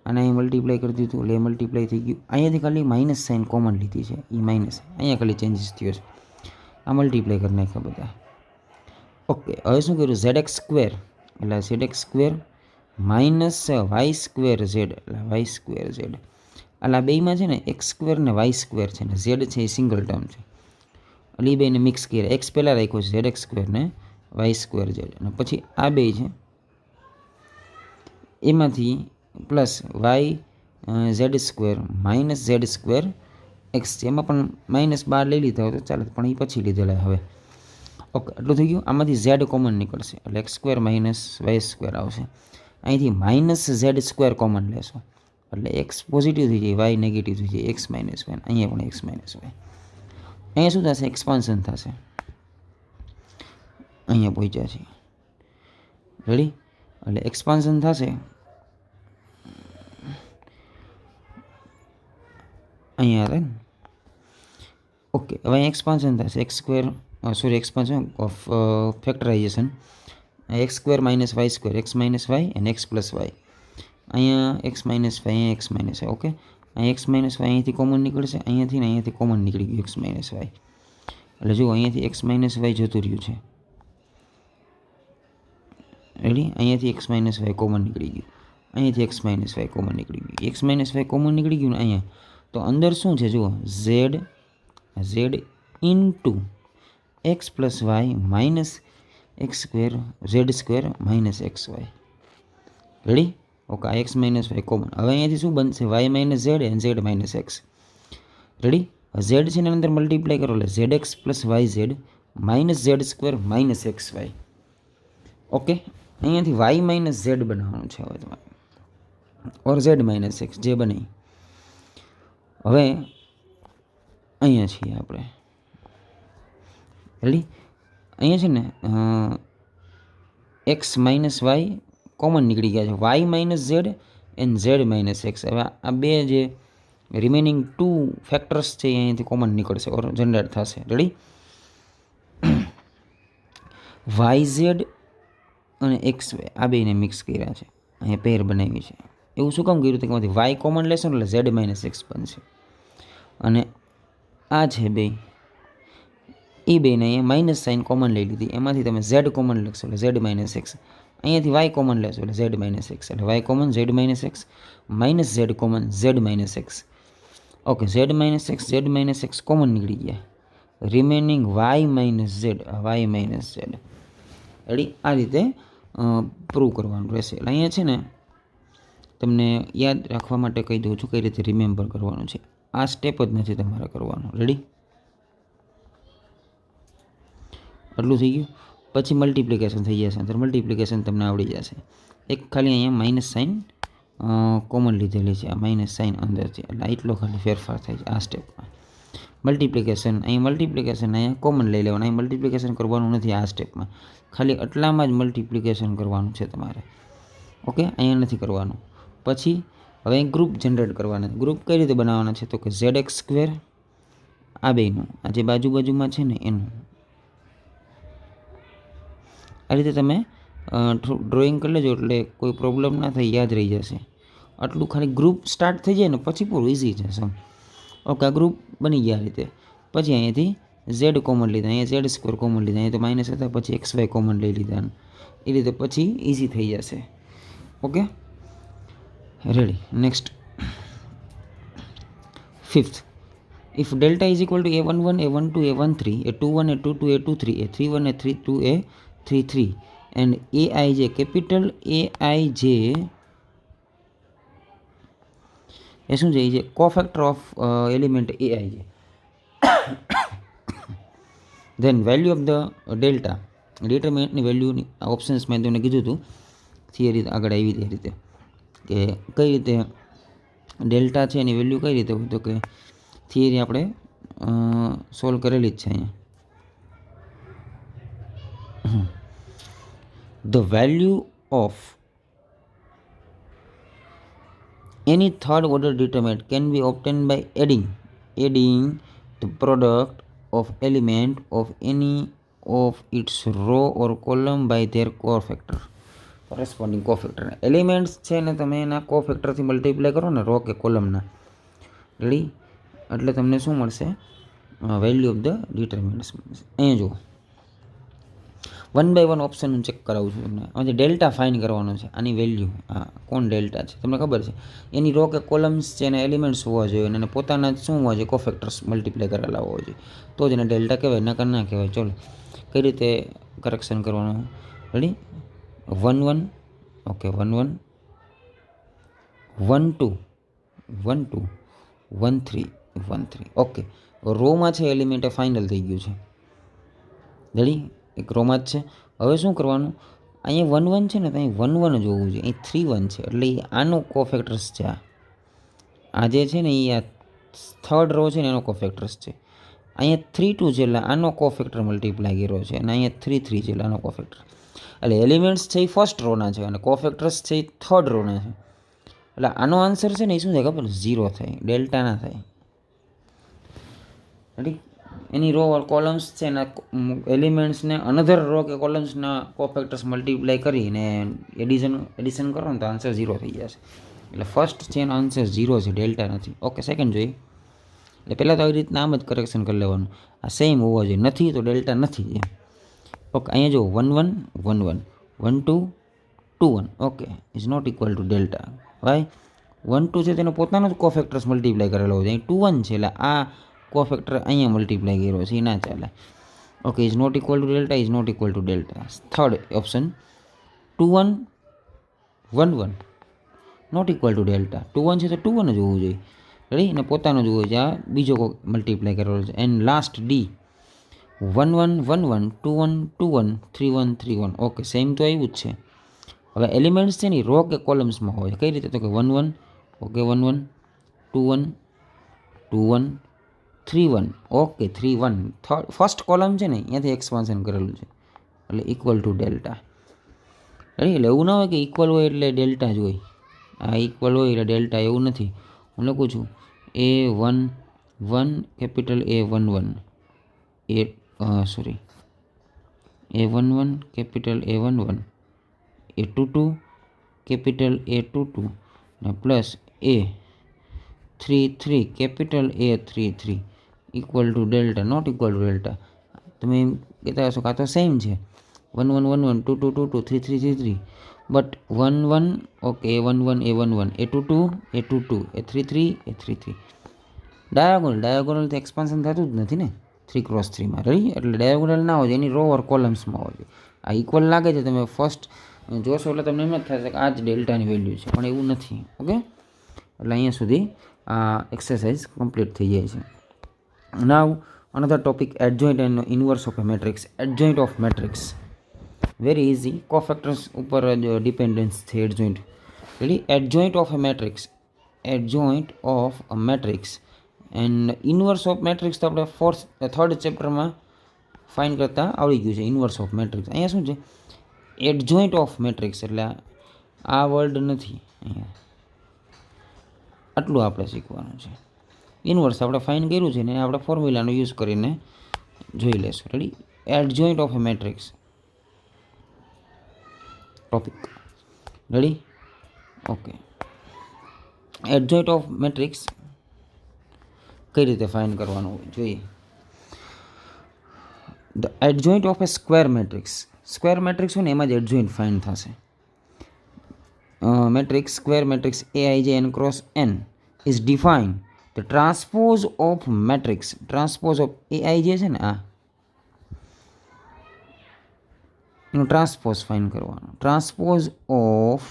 અને અહીં મલ્ટીપ્લાય કરી દીધું એટલે મલ્ટીપ્લાય થઈ ગયું. અહીંયાથી ખાલી માઇનસ સાઇન કોમન લીધી છે, એ માઇનસ અહીંયા ખાલી ચેન્જીસ થયો છે. આ મલ્ટીપ્લાય કરી નાખ્યા બધા. ઓકે. હવે શું કર્યું? ઝેડ એક્સ સ્ક્વેર એટલે Z X square minus Y square Z એટલે વાય સ્ક્વેર ઝેડ. એટલે આ બેમાં છે ને એક્સ સ્ક્વેર ને વાય સ્ક્વેર છે ને ઝેડ છે એ સિંગલ ટર્મ છે એટલે એ બેને મિક્સ કર્યા. એક્સ પહેલાં રાખ્યો છે ઝેડ એક્સ સ્ક્વેર ને વાય સ્ક્વેર ઝેડ, અને પછી આ બે છે એમાંથી plus Y Z square minus Z square X છે. એમાં પણ માઇનસ બાર લઈ લીધા હોય તો ચાલે, પણ એ પછી લીધેલા હવે. ઓકે, એટલું થઈ ગયું. આમાંથી ઝેડ કોમન નીકળશે એટલે X square minus Y square આવશે. અહીંથી માઇનસ ઝેડ સ્ક્વેર કોમન લેશો એટલે એક્સ પોઝિટિવ થઈ જાય, વાય નેગેટિવ થઈ જાય, એક્સ માઇનસ વાય. અહીંયા પણ એક્સ માઇનસ વાય. અહીંયા શું થશે? એક્સપાન્શન થશે. અહીંયા પહોંચ્યા છે, રેડી? એટલે એક્સપાન્શન થશે અહીંયા આવે ને. ઓકે, હવે અહીંયા એક્સપાન્શન થશે x square, sorry expansion of factorisation. X square minus Y square, x minus y અને એક્સ પ્લસ વાય. અહીંયા એક્સ માઇનસ વાય, અહીંયા એક્સ માઇનસ વાય. ઓકે, અહીંયા એક્સ માઇનસ વાય અહીંયાથી કોમન નીકળશે, અહીંયાથી ને અહીંયાથી કોમન નીકળી ગયું એક્સ માઇનસ વાય. એટલે જુઓ અહીંયાથી એક્સ માઇનસ વાય જતું રહ્યું છે, રેડી? અહીંયાથી એક્સ માઇનસ વાય કોમન નીકળી ગયું, અહીંયાથી એક્સ માઇનસ વાય કોમન નીકળી ગયું, એક્સ માઇનસ વાય કોમન નીકળી ગયું ને અહીંયા. તો અંદર શું છે જુઓ, Z into X plus Y minus X square Z square minus X Y, ready? Okay, આ એક્સ માઇનસ વાય કોમન. હવે અહીંયાથી શું બનશે? વાય માઇનસ ઝેડ અને Z minus X, ready? Z છે એની અંદર મલ્ટીપ્લાય કરો એટલે Z X plus Y Z minus Z square minus X Y. Okay, અહીંયાથી વાય માઇનસ ઝેડ બનાવવાનું છે હવે તમારે, ઓર ઝેડ માઇનસ એક્સ જે બને. હવે અહીંયા છીએ આપણે, રેડી? અહીંયા છે ને એક્સ માઇનસ વાય કોમન નીકળી ગયા છે, Y minus Z and Z minus X. હવે આ બે જે રિમેનિંગ 2 ફેક્ટર્સ છે એ અહીંયાથી કોમન નીકળશે ઓર જનરેટ થશે, રેડી? વાય ઝેડ અને એક્સ વાય આ બેને મિક્સ કર્યા છે, અહીંયા પેર બનાવી છે. એવું શું કામ કર્યું? તો એમાંથી વાય કોમન લેશો એટલે ઝેડ માઇનસ એક્સ બનશે. અને આ છે બે, એ બેને અહીંયા માઇનસ સાઇન કોમન લઈ લીધી, એમાંથી તમે ઝેડ કોમન લખશો એટલે ઝેડ માઇનસ એક્સ. અહીંયાથી વાય કોમન લેશો એટલે ઝેડ માઇનસ એક્સ, એટલે Y common Z minus X minus Z common Z minus X. Okay, Z minus X common નીકળી ગયા, remaining Y minus Z, Y minus Z, ready? આ રીતે prove કરવાનું રહેશે. એટલે અહીંયા છે ને તમને યાદ રાખવા માટે કહી દઉં છું કઈ રીતે રિમેમ્બર કરવાનું છે. આ સ્ટેપ જ નથી તમારે કરવાનું, રેડી? આટલું થઈ ગયું. પછી મલ્ટિપ્લિકેશન થઈ જશે, અંદર મલ્ટિપ્લિકેશન તમને આવડી જશે. એક ખાલી અહીંયા માઇનસ સાઇન કોમન લીધેલી છે, આ માઇનસ સાઇન અંદર છે એટલે એટલો ખાલી ફેરફાર થાય છે આ સ્ટેપમાં. મલ્ટિપ્લિકેશન અહીંયા કોમન લઈ લેવાનું, અહીં મલ્ટિપ્લિકેશન કરવાનું નથી આ સ્ટેપમાં, ખાલી આટલામાં જ મલ્ટિપ્લિકેશન કરવાનું છે તમારે. ઓકે, અહીંયા નથી કરવાનું. પછી હવે ગ્રુપ જનરેટ કરવાના. ગ્રુપ કઈ રીતે બનાવવાના છે? તો કે ઝેડ એક્સ સ્ક્વેર આ બેનું, આ જે બાજુમાં છે ને એનું, આ રીતે તમે ડ્રોઈંગ કરી લેજો એટલે કોઈ પ્રોબ્લેમ ના થાય, યાદ રહી જશે. આટલું ખાલી ગ્રુપ સ્ટાર્ટ થઈ જાય ને પછી પૂરું ઇઝી છે સમ. ઓકે, આ ગ્રુપ બની ગયા રીતે. પછી અહીંયાથી ઝેડ કોમન લીધા, અહીંયા ઝેડ સ્ક્વેર કોમન લીધા, અહીંયા તો માઇનસ હતા, પછી એક્સ વાય કોમન લઈ લીધા, એ રીતે પછી ઇઝી થઈ જશે. Okay, ready? Next, fifth, if delta is equal to a11 a12 a13 a21 a22 a23 a31 a32 a33 and aij, capital aij એ શું છે? એ જે cofactor of element aij, then value of the delta, ડિટરમિનન્ટની વેલ્યુની ઓપ્શન્સમાં તમને કીધું હતું થિયરી આગળ આવી તે રીતે કે કઈ રીતે ડેલ્ટા છે એની વેલ્યુ કઈ રીતે હોય, તો કે થિયરી આપણે સોલ્વ કરેલી જ છે અહીંયા. The value of any third order determinant can be obtained by adding the product of element of any of its row or column by their cofactor, corresponding cofactor. Elements છે ને તમે એના કોફેક્ટરથી multiply કરો ને રો કે કોલમના, ready? એટલે તમને શું મળશે? વેલ્યુ ઓફ ધ ડિટરમિનન્ટ્સ મળશે. અહીંયા જુઓ, 1 by 1 ઓપ્શન હું ચેક કરાવું છું તમને. આમાંથી ડેલ્ટા ફાઇન કરવાનો છે, આની વેલ્યુ, હા કોણ ડેલ્ટા છે તમને ખબર છે, એની રો કે કોલમ્સ છે એના એલિમેન્ટ્સ હોવા જોઈએ અને પોતાના શું હોવા જોઈએ? કોફેક્ટર્સ મલ્ટીપ્લાય કરેલા હોવા જોઈએ, તો જ એને ડેલ્ટા કહેવાય, નકર ના કહેવાય. ચલો કઈ રીતે કરેક્શન કરવાનું, રેડી? 1 1, ઓકે 1 1 1 2 1 2 1 3 1 3. ઓકે, રોમાં છે એલિમેન્ટ એ ફાઇનલ થઈ ગયું છે, રેડી? એક રોમાં જ છે. હવે શું કરવાનું, અહીંયા 1 1 છે ને, તો અહીં 1 1 જ હોવું જોઈએ. અહીં 3 1 છે એટલે એ આનો કોફેક્ટર્સ છે. આ જે છે ને એ આ થર્ડ રો છે ને એનો કોફેક્ટર્સ છે. અહીંયા 3 2 છે એટલે આનો કોફેક્ટર મલ્ટીપ્લાય કર્યો છે, અને અહીંયા 3 3 છે એટલે આનો કોફેક્ટર. એટલે એલિમેન્ટ્સ છે એ ફર્સ્ટ રોના છે અને કોફેક્ટર્સ છે એ થર્ડ રોના છે. એટલે આનો આન્સર છે ને એ શું થાય ખબર, 0 થાય, ડેલ્ટા ના થાય. રેડી, એની રો ઓર કોલમ્સ છે એના એલિમેન્ટ્સને અનધર રો કે કોલમ્સના કોફેક્ટર્સ મલ્ટીપ્લાય કરીને એડિશન કરો ને તો આન્સર 0 થઈ જશે. એટલે ફર્સ્ટ છે એનો આન્સર 0 છે, ડેલ્ટા નથી. ઓકે, સેકન્ડ જોઈએ. એટલે પહેલાં તો આવી રીતના આમ જ કરેક્શન કરી લેવાનું, આ સેમ હોવો જોઈએ, નથી તો ડેલ્ટા નથી. ઓકે, અહીંયા જો 1 1 1 1 1 2 2 1, okay, is not equal to delta. Y 1 2 છે તેનો પોતાનો જ કોફેક્ટર્સ મલ્ટીપ્લાય કરેલો હોય, અહીં 2 1 છે એટલે આ કોફેક્ટર અહીંયા મલ્ટીપ્લાય કર્યો છે, એ ના ચાલે. Okay, is not equal to delta, is not equal to delta. Third option 2 1 1 1 not equal to delta. 2 1 છે તો 2 1 જ હોવું જોઈએ. રેડી, અને પોતાનો જ હોવું જોઈએ, આ બીજો મલ્ટીપ્લાય કરેલો છે. And last D 1 1 1 1 2 1 2 1 3 1 3 1. Okay, same તો આવ્યું જ છે. હવે એલિમેન્ટ્સ છે ને રો કે કોલમ્સમાં હોય, કઈ રીતે, તો કે 1 1, ઓકે 1 1 2 1 2 1 3 1, ઓકે 3 1. ફર્સ્ટ કોલમ છે ને અહીંયાથી એક્સપાન્શન કરેલું છે એટલે ઇક્વલ ટુ ડેલ્ટા. રેડી, એટલે એવું ના હોય કે ઇક્વલ હોય એટલે ડેલ્ટા જ હોય. આ ઇક્વલ હોય એટલે ડેલ્ટા, એવું નથી. હું લખું છું A1 1 capital A1 1 A1 1 capital A1 1 A2 2 capital A2 2 ને plus A3 3 capital A3 3 equal to delta, not equal to delta. તમે એમ કહેતા હશો કે આ તો સેમ છે, 1 1 1 1 2 2 2 2 3 3 3 3, but 1 1, okay A1 1 A1 1 A2 2 A2 2 A3 3 A3 3. ડાયાગોનલથી expansion થતું જ નથી ને 3 ક્રોસ 3માં. રહી, એટલે ડાયાગોનલ ના હોય, એની રો ઓર કોલમ્સમાં હોય. આ ઇક્વલ લાગે છે, તમે ફર્સ્ટ જોશો એટલે તમને એમ જ થશે કે આ જ ડેલ્ટાની વેલ્યુ છે, પણ એવું નથી. ઓકે, એટલે અહીંયા સુધી આ એક્સરસાઇઝ કમ્પ્લીટ થઈ જાય છે. Now another topic, adjoint and inverse of A matrix. Adjoint of matrix very easy, cofactors ઉપર જ ડિપેન્ડન્સ છે adjoint. Ready, adjoint of A matrix, adjoint of a matrix and inverse of matrix તો આપણે third ચેપ્ટરમાં fine કરતાં આવડી ગયું છે. Inverse of matrix અહીંયા શું છે, એડજોઇન્ટ ઓફ મેટ્રિક્સ એટલે આ વર્ડ નથી, અહીંયા આટલું આપણે શીખવાનું છે. ઇનવર્સ આપણે ફાઇન કર્યું છે ને આપણે ફોર્મ્યુલાનો યુઝ કરીને જોઈ લેશું. Ready, adjoint of A matrix topic. Ready, okay. Adjoint of matrix કઈ રીતે ફાઇન કરવાનું જોઈએ. The adjoint of A square matrix. Square matrix હોય ને એમાં જ એડજોઇન્ટ ફાઇન થશે. Matrix, square matrix Aij n cross n is define the transpose of matrix. Transpose of Aij છે ને આ એનું ટ્રાન્સપોઝ ફાઇન કરવાનું. Transpose of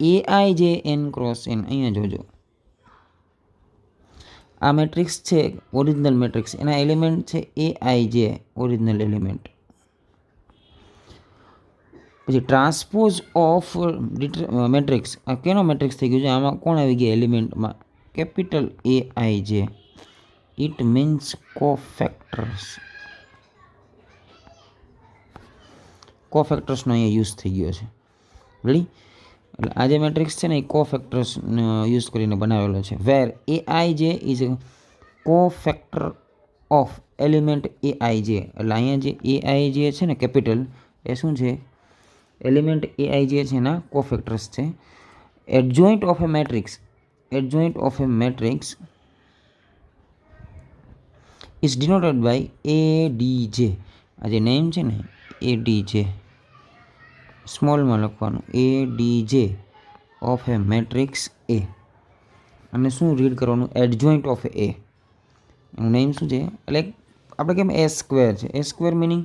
Aij n cross n, અહીંયા જોજો આ મેટ્રિક્સ છે ઓરિજિનલ મેટ્રિક્સ, એના એલિમેન્ટ છે Aij ઓરિજિનલ એલિમેન્ટ. પછી ટ્રાન્સપોઝ ઓફ મેટ્રિક્સ, આ કેનો મેટ્રિક્સ થઈ ગયું છે, આમાં કોણ આવી ગયા એલિમેન્ટમાં, capital Aij. It means cofactors. કોફેક્ટર્સનો અહીંયા યુઝ થઈ ગયો છે. રેડી, એટલે આ જે મેટ્રિક્સ છે ને એ કોફેક્ટર્સ યુઝ કરીને બનાવેલો છે. વેર Aij is cofactor of element Aij. એટલે અહીંયા જે Aij છે ને કેપિટલ, એ શું છે, એલિમેન્ટ Aij છે એના કોફેક્ટર્સ છે. Adjoint of A matrix, adjoint of A matrix is denoted by Adj. આ જે નેમ છે ને Adj, સ્મોલમાં લખવાનું Adj of A matrix A. અને શું રીડ કરવાનું, એડજોઇન્ટ ઓફ A. એનું નેમ શું છે, એટલે આપણે કેમ A સ્ક્વેર છે, A square meaning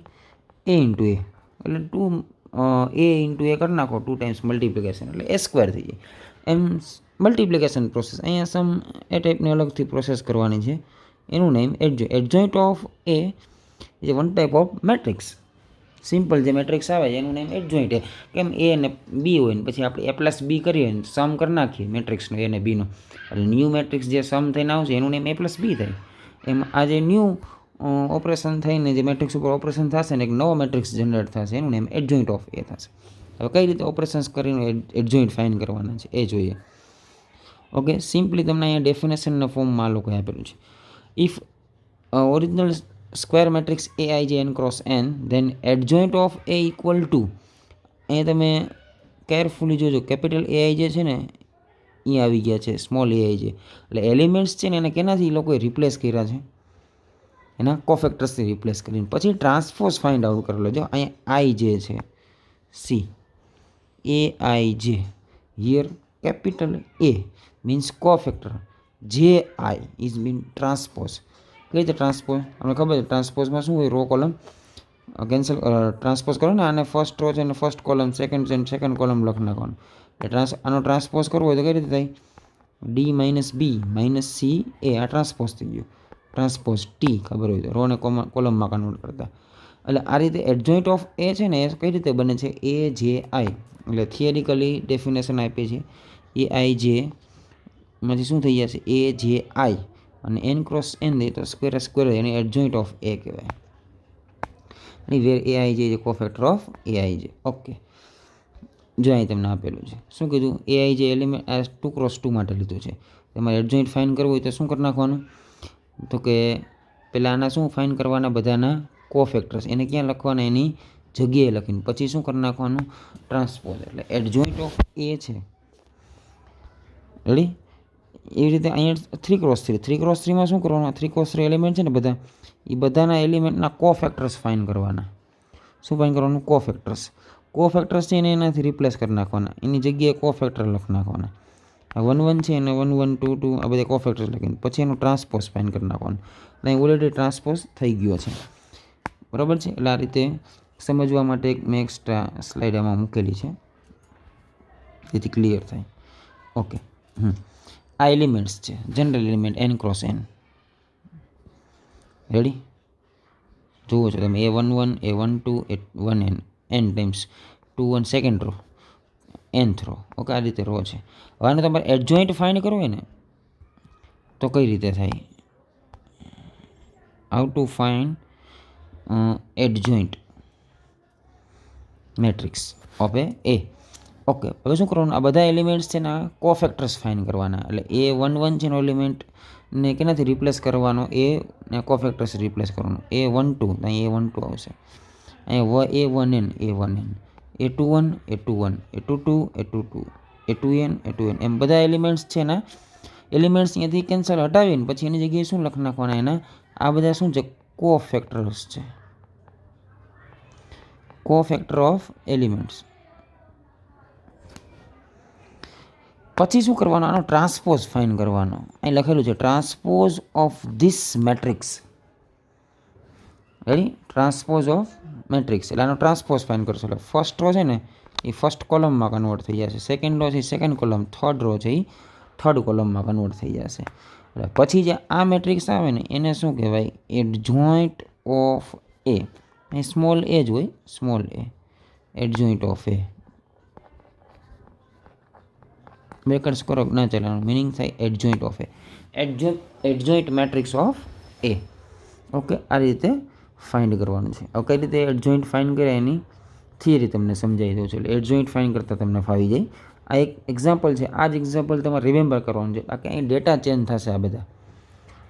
A into A, એટલે 2 A ઇન્ટુ A કરી નાખો, 2 ટાઈમ્સ મલ્ટીપ્લિકેશન એટલે A સ્ક્વેર થઈ જાય. એમ મલ્ટીપ્લિકેશન પ્રોસેસ, અહીંયા સમ એ ટાઈપની અલગથી પ્રોસેસ કરવાની છે. એનું name adjoint of A is one type of matrix. Simple જે મેટ્રિક્સ આવે એનું નેમ એડજોઇન્ટ છે. કેમ એ અને બી હોય ને પછી આપણે એ પ્લસ બી કરીએ ને સમ કરી નાખીએ મેટ્રિક્સનો એ અને બીનો, એટલે ન્યૂ મેટ્રિક્સ જે સમ થઈને આવશે એનું નેમ એ પ્લસ બી થાય. એમાં આ જે ન્યૂ ઓપરેશન થઈને જે મેટ્રિક્સ ઉપર ઓપરેશન થશે ને એક નવો મેટ્રિક્સ જનરેટ થશે એનું નેમ એડજોઇન્ટ ઓફ એ થશે. હવે કઈ રીતે ઓપરેશન્સ કરીને એડજોઇન્ટ ફાઇન્ડ કરવાના છે એ જોઈએ. ઓકે, સિમ્પલી તમને અહીંયા ડેફિનેશનના ફોર્મમાં આ લોકો આપેલું છે. If original square matrix A I જે N cross N then adjoint of A equal to, અહીંયા તમે કેરફુલી જોજો કેપિટલ એ આઈ જે છે ને એ આવી ગયા છે સ્મોલ એ આઈ જે, એટલે એલિમેન્ટ્સ છે ને એને કેનાથી લોકોએ રિપ્લેસ કર્યા છે, એના કોફેક્ટર્સથી રિપ્લેસ કરીને પછી ટ્રાન્સપોઝ ફાઇન્ડ આઉટ કરેલો. જો અહીંયા આઈ જે છે સી એ આઈ જે, here capital A means cofactor, જે આઈ ઇઝ મીન ટ્રાન્સપોઝ. કઈ રીતે ટ્રાન્સપોઝ અમને ખબર છે, ટ્રાન્સપોઝમાં શું હોય, રો કોલમ કેન્સલ ટ્રાન્સપોઝ કરો ને, આને ફર્સ્ટ રો છે ને ફર્સ્ટ કોલમ, સેકન્ડ છે ને સેકન્ડ કોલમ લખી નાખવાનું. એટલે આનો ટ્રાન્સપોઝ કરવો હોય તો કઈ રીતે થાય, ડી માઇનસ બી માઇનસ સી એ, આ ટ્રાન્સપોઝ થઈ ગયું. ટ્રાન્સપોઝ ટી ખબર હોય તો રોને કોલમમાં કન્વર્ટ કરતા. એટલે આ રીતે એડજોઇન્ટ ઓફ એ છે ને એ કઈ રીતે બને છે, એ જે આઈ, એટલે થિયરિકલી ડેફિનેશન આપીએ છીએ એ આઈ જે માંથી શું થઈ જશે એ જે આઈ, અને એન ક્રોસ એન દે તો સ્ક્વેર સ્ક્વેર એને એડજોઇન્ટ ઓફ એ કહેવાય. વેર એ આઈ જે કોફેક્ટર ઓફ એ આઈ જે. ઓકે, જો અહીં તમને આપેલું છે શું કીધું, એ આઈ જે એલિમેન્ટ આ 2x2 માટે લીધું છે. તમારે એડજોઇન્ટ ફાઇન્ડ કરવું હોય તો શું કરી નાખવાનું, તો કે પહેલાં આના શું ફાઇન્ડ કરવાના, બધાના કોફેક્ટર્સ એને ક્યાં લખવાના, એની જગ્યાએ લખીને પછી શું કરી નાખવાનું, ટ્રાન્સપોઝ. એટલે એડજોઇન્ટ ઓફ એ છે રેડી. એવી રીતે અહીંયા 3x3, 3x3માં શું કરવાનું, 3x3 એલિમેન્ટ છે ને બધા, એ બધાના એલિમેન્ટના કોફેક્ટર્સ ફાઇન્ડ કરવાના. શું ફાઇન્ડ કરવાનું, કોફેક્ટર્સ. કોફેક્ટર્સ છે એને એનાથી રિપ્લેસ કરી નાખવાના, એની જગ્યાએ કોફેક્ટર લખી નાખવાના. 1 1 છે એને 1 1 2 2 આ બધા કોફેક્ટર્સ લખીને પછી એનું ટ્રાન્સપોઝ ફાઇન્ડ કરી નાખવાનું. અહીં ઓલરેડી ટ્રાન્સપોઝ થઈ ગયો છે, બરાબર છે. એટલે આ રીતે સમજવા માટે મેં એક્સ્ટ્રા સ્લાઇડ આમાં મૂકેલી છે જેથી ક્લિયર થાય. ઓકે, આ એલિમેન્ટ્સ છે general element N cross N, ready. જુઓ છો તમે A11 A12 A1n n times 2 1 second row nth row. Okay, આ રીતે રો છે. હવે આને તમારે એડજોઇન્ટ ફાઇન્ડ કરવું હોય ને તો કઈ રીતે થાય, how to find adjoint matrix of A. Okay, હવે શું કરવાનું, આ બધા એલિમેન્ટ્સ છે ને કોફેક્ટર્સ ફાઇન્ડ કરવાના. એટલે A11 છે એનો એલિમેન્ટ ને કેનાથી રિપ્લેસ કરવાનો, એ ને કોફેક્ટર્સ રિપ્લેસ કરવાનો. A12 અહીં A12 આવશે, અહીંયા A1n A1n, A21 A21 A22 A22 A2n A2n, એમ બધા એલિમેન્ટ્સ છે ને એલિમેન્ટ્સ અહીંયાથી કેન્સલ હટાવીને પછી એની જગ્યાએ શું લખી નાખવાના, એના આ બધા શું છે કોફેક્ટર્સ છે, કોફેક્ટર ઓફ એલિમેન્ટ્સ. પછી શું કરવાનું, આનો ટ્રાન્સપોઝ ફાઇન્ડ કરવાનો. અહીં લખેલું છે transpose of this matrix, ready. Transpose of matrix એટલે આનો ટ્રાન્સપોઝ ફાઇન્ડ કરશો. એટલે ફર્સ્ટ રો છે ને એ ફર્સ્ટ કોલમમાં કન્વર્ટ થઈ જશે, સેકન્ડ રો છે એ સેકન્ડ કોલમ, થર્ડ રો છે એ થર્ડ કોલમમાં કન્વર્ટ થઈ જશે. એટલે પછી જે આ મેટ્રિક્સ આવે ને એને શું કહેવાય, એડજોઇન્ટ ઓફ એ. એ સ્મોલ એ જ હોય, small a, adjoint of A. Brackets કરો ના ચાલવાનું, મિનિંગ થાય adjoint of A, adjoint matrix of A. Okay, આ રીતે ફાઇન્ડ કરવાનું છે. હવે કઈ રીતે એડજોઇન્ટ ફાઇન્ડ કરે એની થિયરી તમને સમજાવી દઉં છું, એટલે એડજોઇન્ટ ફાઇન્ડ કરતાં તમને ફાવી જાય. આ એક એક્ઝામ્પલ છે, આ જ એક્ઝામ્પલ તમારે રિમેમ્બર કરવાનું છે, બાકી અહીં ડેટા ચેન્જ થશે આ બધા.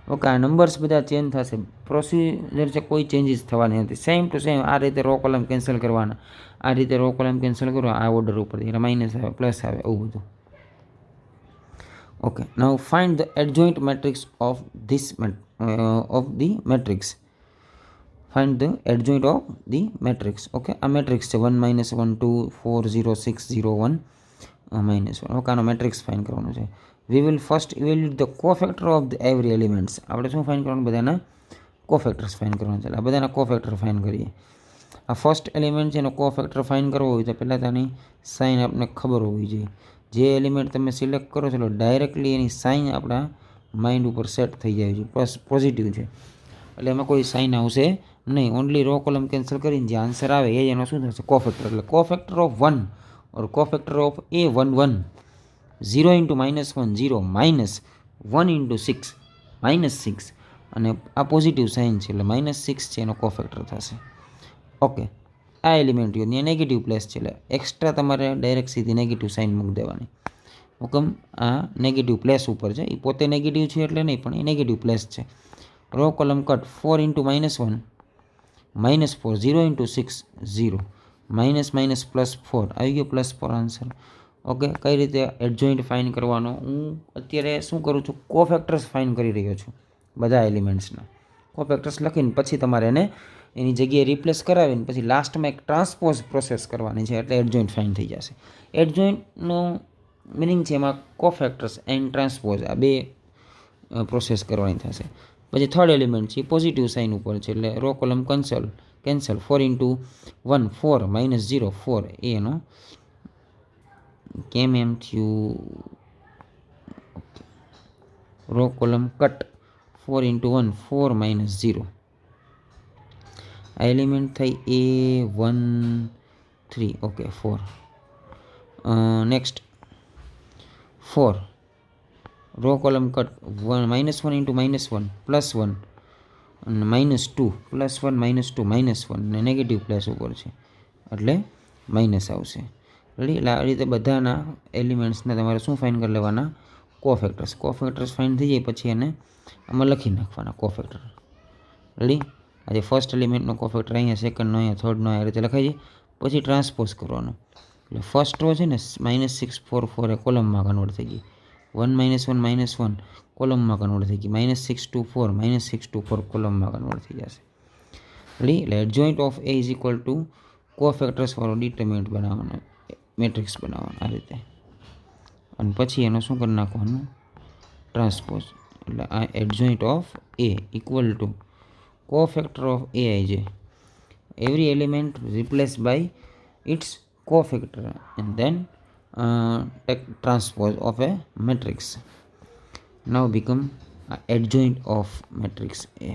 ઓકે, આ નંબર્સ બધા ચેન્જ થશે, પ્રોસિજર છે કોઈ ચેન્જીસ થવાની નથી, સેમ ટુ સેમ. આ રીતે રો કોલમ કેન્સલ કરવાના, આ રીતે રો કોલમ કેન્સલ કરો આ ઓર્ડર ઉપરથી, એટલે માઇનસ આવે પ્લસ આવે એવું બધું. Okay, now find the adjoint matrix of this of the matrix. Find the adjoint of the matrix. Okay, a matrix છે 1 1 2 4 0 6 0 1 -1. Okay, આનો મેટ્રિક્સ ફાઇન્ડ કરવાનો છે. We will first evaluate the cofactor of the every elements. આપણે શું find કરવાનું, બધાના કોફેક્ટર્સ find કરવાના છે. એટલે બધાના કોફેક્ટર ફાઇન્ડ કરીએ. આ ફર્સ્ટ એલિમેન્ટ છે એનો કોફેક્ટર ફાઇન્ડ કરવો હોય તો પહેલાં તેની સાઇન આપણને ખબર હોવી જોઈએ. જે એલિમેન્ટ તમે સિલેક્ટ કરો છો ડાયરેક્ટલી એની સાઇન આપણા માઇન્ડ ઉપર સેટ થઈ જાય છે, પ્લસ પોઝિટિવ છે એટલે એમાં કોઈ સાઇન આવશે નહીં, ઓનલી રો કોલમ કેન્સલ કરીને જે આન્સર આવે એ એનો શું થશે? કોફેક્ટર. એટલે cofactor of 1 or cofactor of A 1 1, 0 into -1 0, -1 into 6 -6, અને આ પોઝિટિવ સાઇન છે એટલે -6 છે એનો કોફેક્ટર થશે. ઓકે, આ એલિમેન્ટ ત્યાં નેગેટિવ પ્લેસ છે એટલે એક્સ્ટ્રા તમારે ડાયરેક્ટ સીધી નેગેટિવ સાઇન મૂકી દેવાની. હુકમ આ નેગેટિવ પ્લેસ ઉપર છે, એ પોતે નેગેટિવ છે એટલે નહીં, પણ એ નેગેટિવ પ્લેસ છે. Row column cut 4 into -1 -4, 0 into 6 0, -+4 આવી ગયો +4 આન્સર. ઓકે, કઈ રીતે એડજોઇન્ટ ફાઇન કરવાનો? હું અત્યારે શું કરું છું? કોફેક્ટર્સ ફાઇન કરી રહ્યો છું બધા એલિમેન્ટ્સના. કોફેક્ટર્સ લખીને પછી તમારે એને એની જગ્યાએ રિપ્લેસ કરાવીને પછી લાસ્ટમાં એક ટ્રાન્સપોઝ પ્રોસેસ કરવાની છે એટલે એડજોઇન્ટ ફાઇન થઈ જશે. એડજોઇન્ટનો મિનિંગ છે એમાં કોફેક્ટર્સ એન્ડ ટ્રાન્સપોઝ આ બે પ્રોસેસ કરવાની થશે. પછી થર્ડ એલિમેન્ટ છે પોઝિટિવ સાઇન ઉપર છે એટલે રો કોલમ કેન્સલ 4 ઇન્ટુ 1 4, -0 4, એનો કેમ એમ થયું? રો કોલમ કટ 4 ઇન્ટુ 1 4 -0, આ એલિમેન્ટ થઈ A1 3. Okay 4. Next 4 row column cut -1 into -1 +1, અને -2 +1 -2 -1, ને નેગેટિવ પ્લેસ ઉપર છે એટલે માઇનસ આવશે. રેડી? એટલે આ રીતે બધાના એલિમેન્ટ્સને તમારે શું ફાઇન કરી લેવાના? કોફેક્ટર્સ ફાઇન થઈ જાય પછી એને આમાં લખી નાખવાના કોફેક્ટર. રેડી? આજે ફર્સ્ટ એલિમેન્ટનો કોફેક્ટર અહીંયા, સેકન્ડનો અહીંયા, થર્ડનો આ રીતે લખાઈ જાય. પછી ટ્રાન્સપોઝ કરવાનો એટલે ફર્સ્ટ રો છે ને -6 4 4 એ કોલમમાં કન્વર્ટ થઈ ગઈ. 1 -1 -1 કોલમમાં કન્વર્ટ થઈ ગઈ. -6 2 4 -6 2 4 કોલમમાં કન્વર્ટ થઈ જશે. રેડી? એટલે adjoint of A is equal to cofactors વાળો ડિટરમિનન્ટ બનાવવાનો, મેટ્રિક્સ બનાવવાનો આ રીતે. અને પછી એનો શું કરી નાખવાનું? ટ્રાન્સપોઝ. એટલે આ adjoint of A equal to cofactor of એij, every element replaced by its cofactor and then take transpose of a matrix. Now become adjoint of matrix A.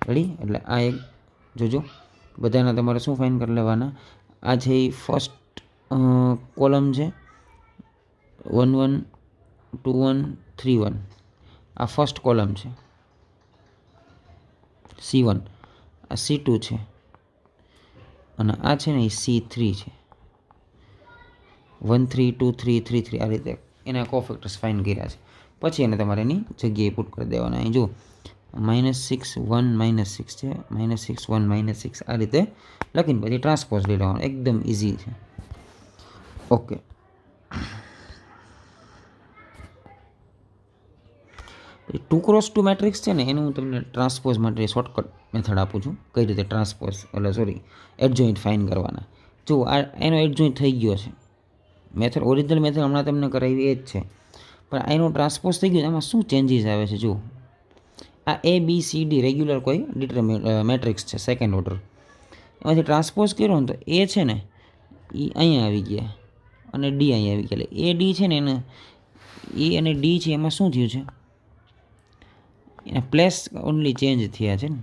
Ready? એટલે આ એક જોજો બધાના તમારે શું ફાઇન કરી લેવાના? આ છે એ ફર્સ્ટ કોલમ છે 1 1 2 1 3 1, આ ફર્સ્ટ કોલમ છે C1, આ C2 છે, અને આ છે ને એ C3 છે. 1 3 2 3 3 3 આ રીતે એના કોફેક્ટર્સ ફાઇન કર્યા છે. પછી એને તમારે એની જગ્યાએ પુટ કરી દેવાના. અહીં જો -6 1 -6 છે, -6 1 -6 આ રીતે લખીને પછી ટ્રાન્સપોઝ લઈ લેવાનું. એકદમ ઇઝી છે. ઓકે, 2x2 મેટ્રિક્સ છે ને એનું હું તમને ટ્રાન્સપોઝ માટે શોર્ટકટ મેથડ આપું છું, કઈ રીતે ટ્રાન્સપોઝ એડજોઇન્ટ ફાઇન કરવાના. જો આ એનો એડજોઇન્ટ થઈ ગયો છે. મેથડ ઓરિજિનલ મેથડ હમણાં તમને કરાવી એ જ છે, પણ એનો ટ્રાન્સપોઝ થઈ ગયો. એમાં શું ચેન્જીસ આવે છે? જો આ ABCD રેગ્યુલર કોઈ મેટ્રિક્સ છે સેકન્ડ ઓર્ડર, એમાંથી ટ્રાન્સપોઝ કર્યો ને તો એ છે ને એ અહીંયા આવી ગયા અને ડી અહીંયા આવી ગયા. એટલે AD છે ને એને E અને D છે એમાં શું થયું છે? એના પ્લેસ ઓનલી ચેન્જ થયા છે ને.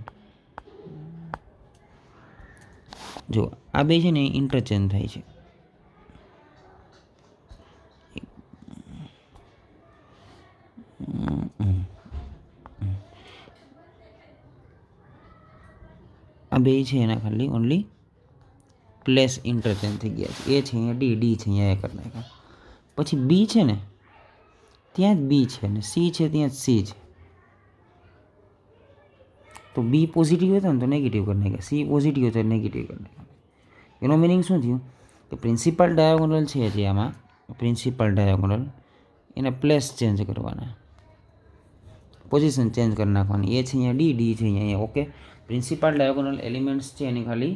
જો આ બે છે ને ઇન્ટરચેન્જ થાય છે. આ બે છે એના ખાલી ઓનલી પ્લેસ ઇન્ટરચેન્જ થઈ ગયા છે. એ છે અહીંયા ડી છે અહીંયા એ કરી નાખ્યા. પછી બી છે ને ત્યાં જ બી છે ને સી છે ત્યાં જ સી છે. તો બી પોઝિટિવ હતો ને તો નેગેટિવ કરી નાખ્યા, સી પોઝિટિવ હતો નેગેટિવ કરી નાખ્યા. એનો મિનિંગ શું થયું કે પ્રિન્સિપલ ડાયાગોનલ છે જે આમાં પ્રિન્સિપલ ડાયાગોનલ એના પ્લેસ ચેન્જ કરવાના, પોઝિશન ચેન્જ કરી નાખવાની. એ છે અહીંયા ડી છે અહીંયા. ઓકે, પ્રિન્સિપલ ડાયાગોનલ એલિમેન્ટ્સ છે એને ખાલી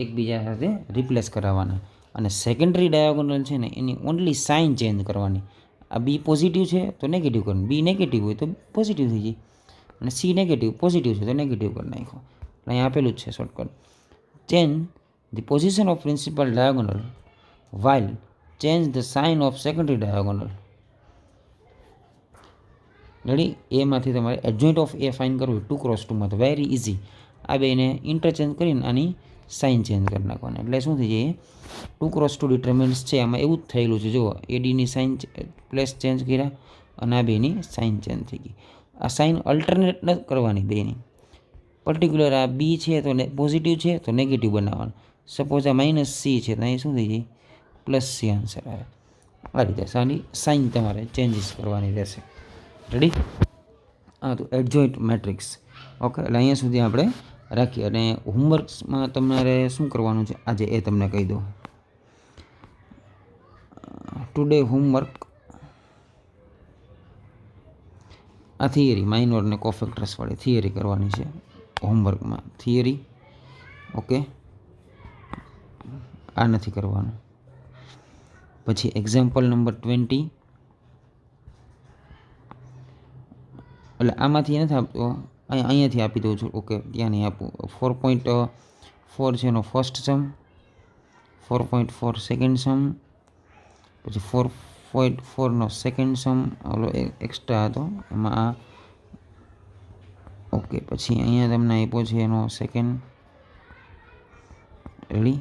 એકબીજા સાથે રિપ્લેસ કરાવવાના. અને સેકન્ડરી ડાયાગોનલ છે ને એની ઓનલી સાઇન ચેન્જ કરવાની. આ બી પોઝિટિવ છે તો નેગેટિવ કરવાનું, બી નેગેટિવ હોય તો પોઝિટિવ થઈ જાય, અને સી નેગેટિવ પોઝિટિવ છે તો નેગેટિવ કરી નાખો. અહીંયા આપેલું જ છે shortcut. Change the position of principal diagonal while change the sign of secondary diagonal. Ready. એમાંથી તમારે એડજોઇન્ટ ઓફ એ ફાઇન કરવું 2x2માં તો વેરી ઇઝી. આ બેને ઇન્ટરચેન્જ કરીને આની સાઇન ચેન્જ કરી નાખવાની, એટલે શું થઈ જાય 2x2 ડિટર્મિનન્ટ્સ છે આમાં એવું જ થયેલું છે. જુઓ, એડીની સાઇન પ્લેસ ચેન્જ કર્યા અને આ બેની સાઇન ચેન્જ થઈ ગઈ. આ સાઇન અલ્ટરનેટ ન કરવાની બેની. પર્ટિક્યુલર આ બી છે તો પોઝિટિવ છે તો નેગેટિવ બનાવવાનું. સપોઝ આ માઇનસ સી છે તો અહીં શું થઈ જાય પ્લસ સી આન્સર આવે. આ રીતે સાની સાઇન તમારે ચેન્જીસ કરવાની રહેશે. રેડી. હા, તો એડજોઇન્ટ મેટ્રિક્સ. ઓકે, એટલે અહીંયા સુધી આપણે રાખીએ. અને હોમવર્ક્સમાં તમારે શું કરવાનું છે આજે એ તમને કહી દઉં. ટુડે હોમવર્ક આ થિયરી માઇનોર ને કોફેક્ટર્સવાળી થિયરી કરવાની છે હોમવર્કમાં. થિયરી ઓકે, આ નથી કરવાનું. પછી એક્ઝામ્પલ નંબર 20, એટલે આમાંથી નથી આપતો, અહીંયાથી આપી દઉં છું. ઓકે, ત્યાં નહીં આપું. 4.4 છે એનો ફર્સ્ટ સમ, 4.4 સેકન્ડ સમ, પછી 4.4નો સેકન્ડ સમ ઓલો એક્સ્ટ્રા હતો એમાં આ. ઓકે, પછી અહીંયા તમને આપ્યો છે એનો સેકન્ડ. રેડી.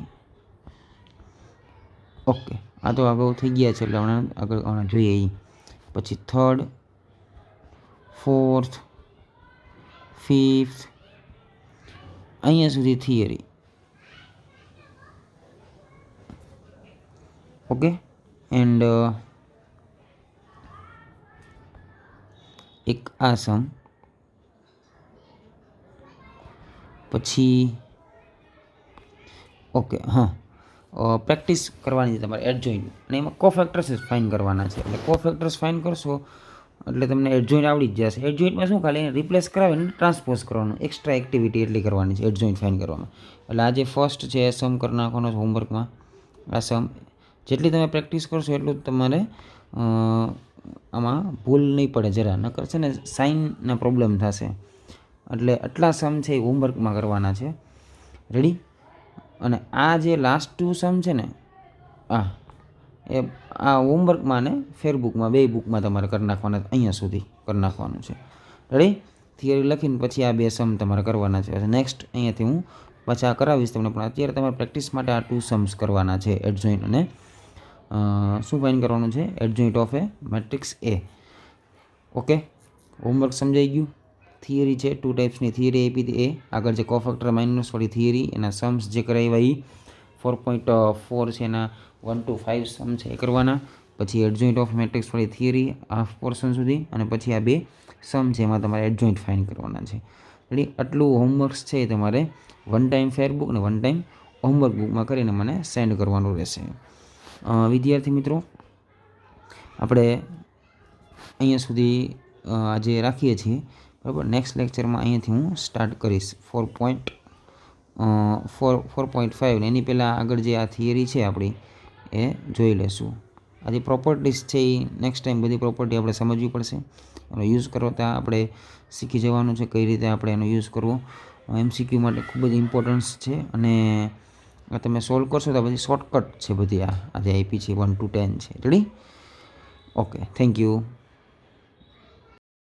ઓકે, આ તો આગળ થઈ ગયા છે એટલે હમણાં આગળ જોઈએ એ. પછી થર્ડ, ફોર્થ, ફિફ્થ, અહીંયા સુધી થિયરી. ઓકે, એન્ડ એક આ સમ. પછી ઓકે, હા, પ્રેક્ટિસ કરવાની છે તમારે એડજોઇન્ટ, અને એમાં કોફેક્ટર્સ જ ફાઇન કરવાના છે. એટલે કોફેક્ટર્સ ફાઇન કરશો એટલે તમને એડજોઇન્ટ આવડી જ જશે. એડજોઇન્ટમાં શું ખાલી રિપ્લેસ કરાવીને ટ્રાન્સપોઝ કરવાનું, એક્સ્ટ્રા એક્ટિવિટી એટલી કરવાની છે એડજોઇન્ટ ફાઇન કરવામાં. એટલે આ જે ફર્સ્ટ છે એ સમ કરી નાખવાનો છે હોમવર્કમાં. આ સમ જેટલી તમે પ્રેક્ટિસ કરશો એટલું જ તમારે આમાં ભૂલ નહીં પડે જરા, નકર છે ને સાઇનના પ્રોબ્લેમ થશે. એટલે આટલા સમ છે એ હોમવર્કમાં કરવાના છે. રેડી. અને આ જે લાસ્ટ 2 સમ છે ને આ હોમવર્કમાં ને ફેરબુકમાં બે બુકમાં તમારે કરી નાખવાના. અહીંયા સુધી કરી નાખવાનું છે. રેડી. થિયરી લખીને પછી આ 2 સમ તમારે કરવાના છે. નેક્સ્ટ અહીંયાથી હું પાછા કરાવીશ તમને, પણ અત્યારે તમારે પ્રેક્ટિસ માટે આ 2 સમ્સ કરવાના છે. એડજોઇન્ટ અને શું ફાઇન કરવાનું છે adjoint of A matrix A. Okay, homework સમજાઈ ગયું. થિયરી છે 2 ટાઈપ્સની થિયરી આપી હતી એ. આગળ જે કોફેક્ટર માઇનસવાળી થિયરી એના સમ્સ જે કરાવ્યા એ 4.4 છે એના 1 to 5 સમ છે એ કરવાના. પછી એડજોઇન્ટ ઓફ મેટ્રિક્સવાળી થિયરી હાફ પોર્શન સુધી, અને પછી આ 2 સમ છે એમાં તમારે એડજોઇન્ટ ફાઇન કરવાના છે. એટલે આટલું હોમવર્ક્સ છે એ તમારે 1 ટાઈમ ફેરબુક અને 1 ટાઈમ હોમવર્ક બુકમાં કરીને મને સેન્ડ કરવાનું રહેશે. વિદ્યાર્થી મિત્રો, આપણે અહીંયા સુધી આજે રાખીએ છીએ. બરાબર. નેક્સ્ટ લેક્ચરમાં અહીંયાથી હું સ્ટાર્ટ કરીશ 4.5 ને એની પહેલાં આગળ જે આ થિયરી છે આપણી એ જોઈ લેશું. આ જે પ્રોપર્ટીઝ છે એ નેક્સ્ટ ટાઈમ બધી પ્રોપર્ટી આપણે સમજવી પડશે. એનો યુઝ કરતા આપણે શીખી જવાનું છે કઈ રીતે આપણે એનો યુઝ કરવો. MCQ માટે ખૂબ જ ઇમ્પોર્ટન્સ છે, અને તમે સોલ્વ કરશો તો બધી શોર્ટકટ છે બધી. આ જે આપી છે 1 to 10 છે. રેડી. Okay, thank you.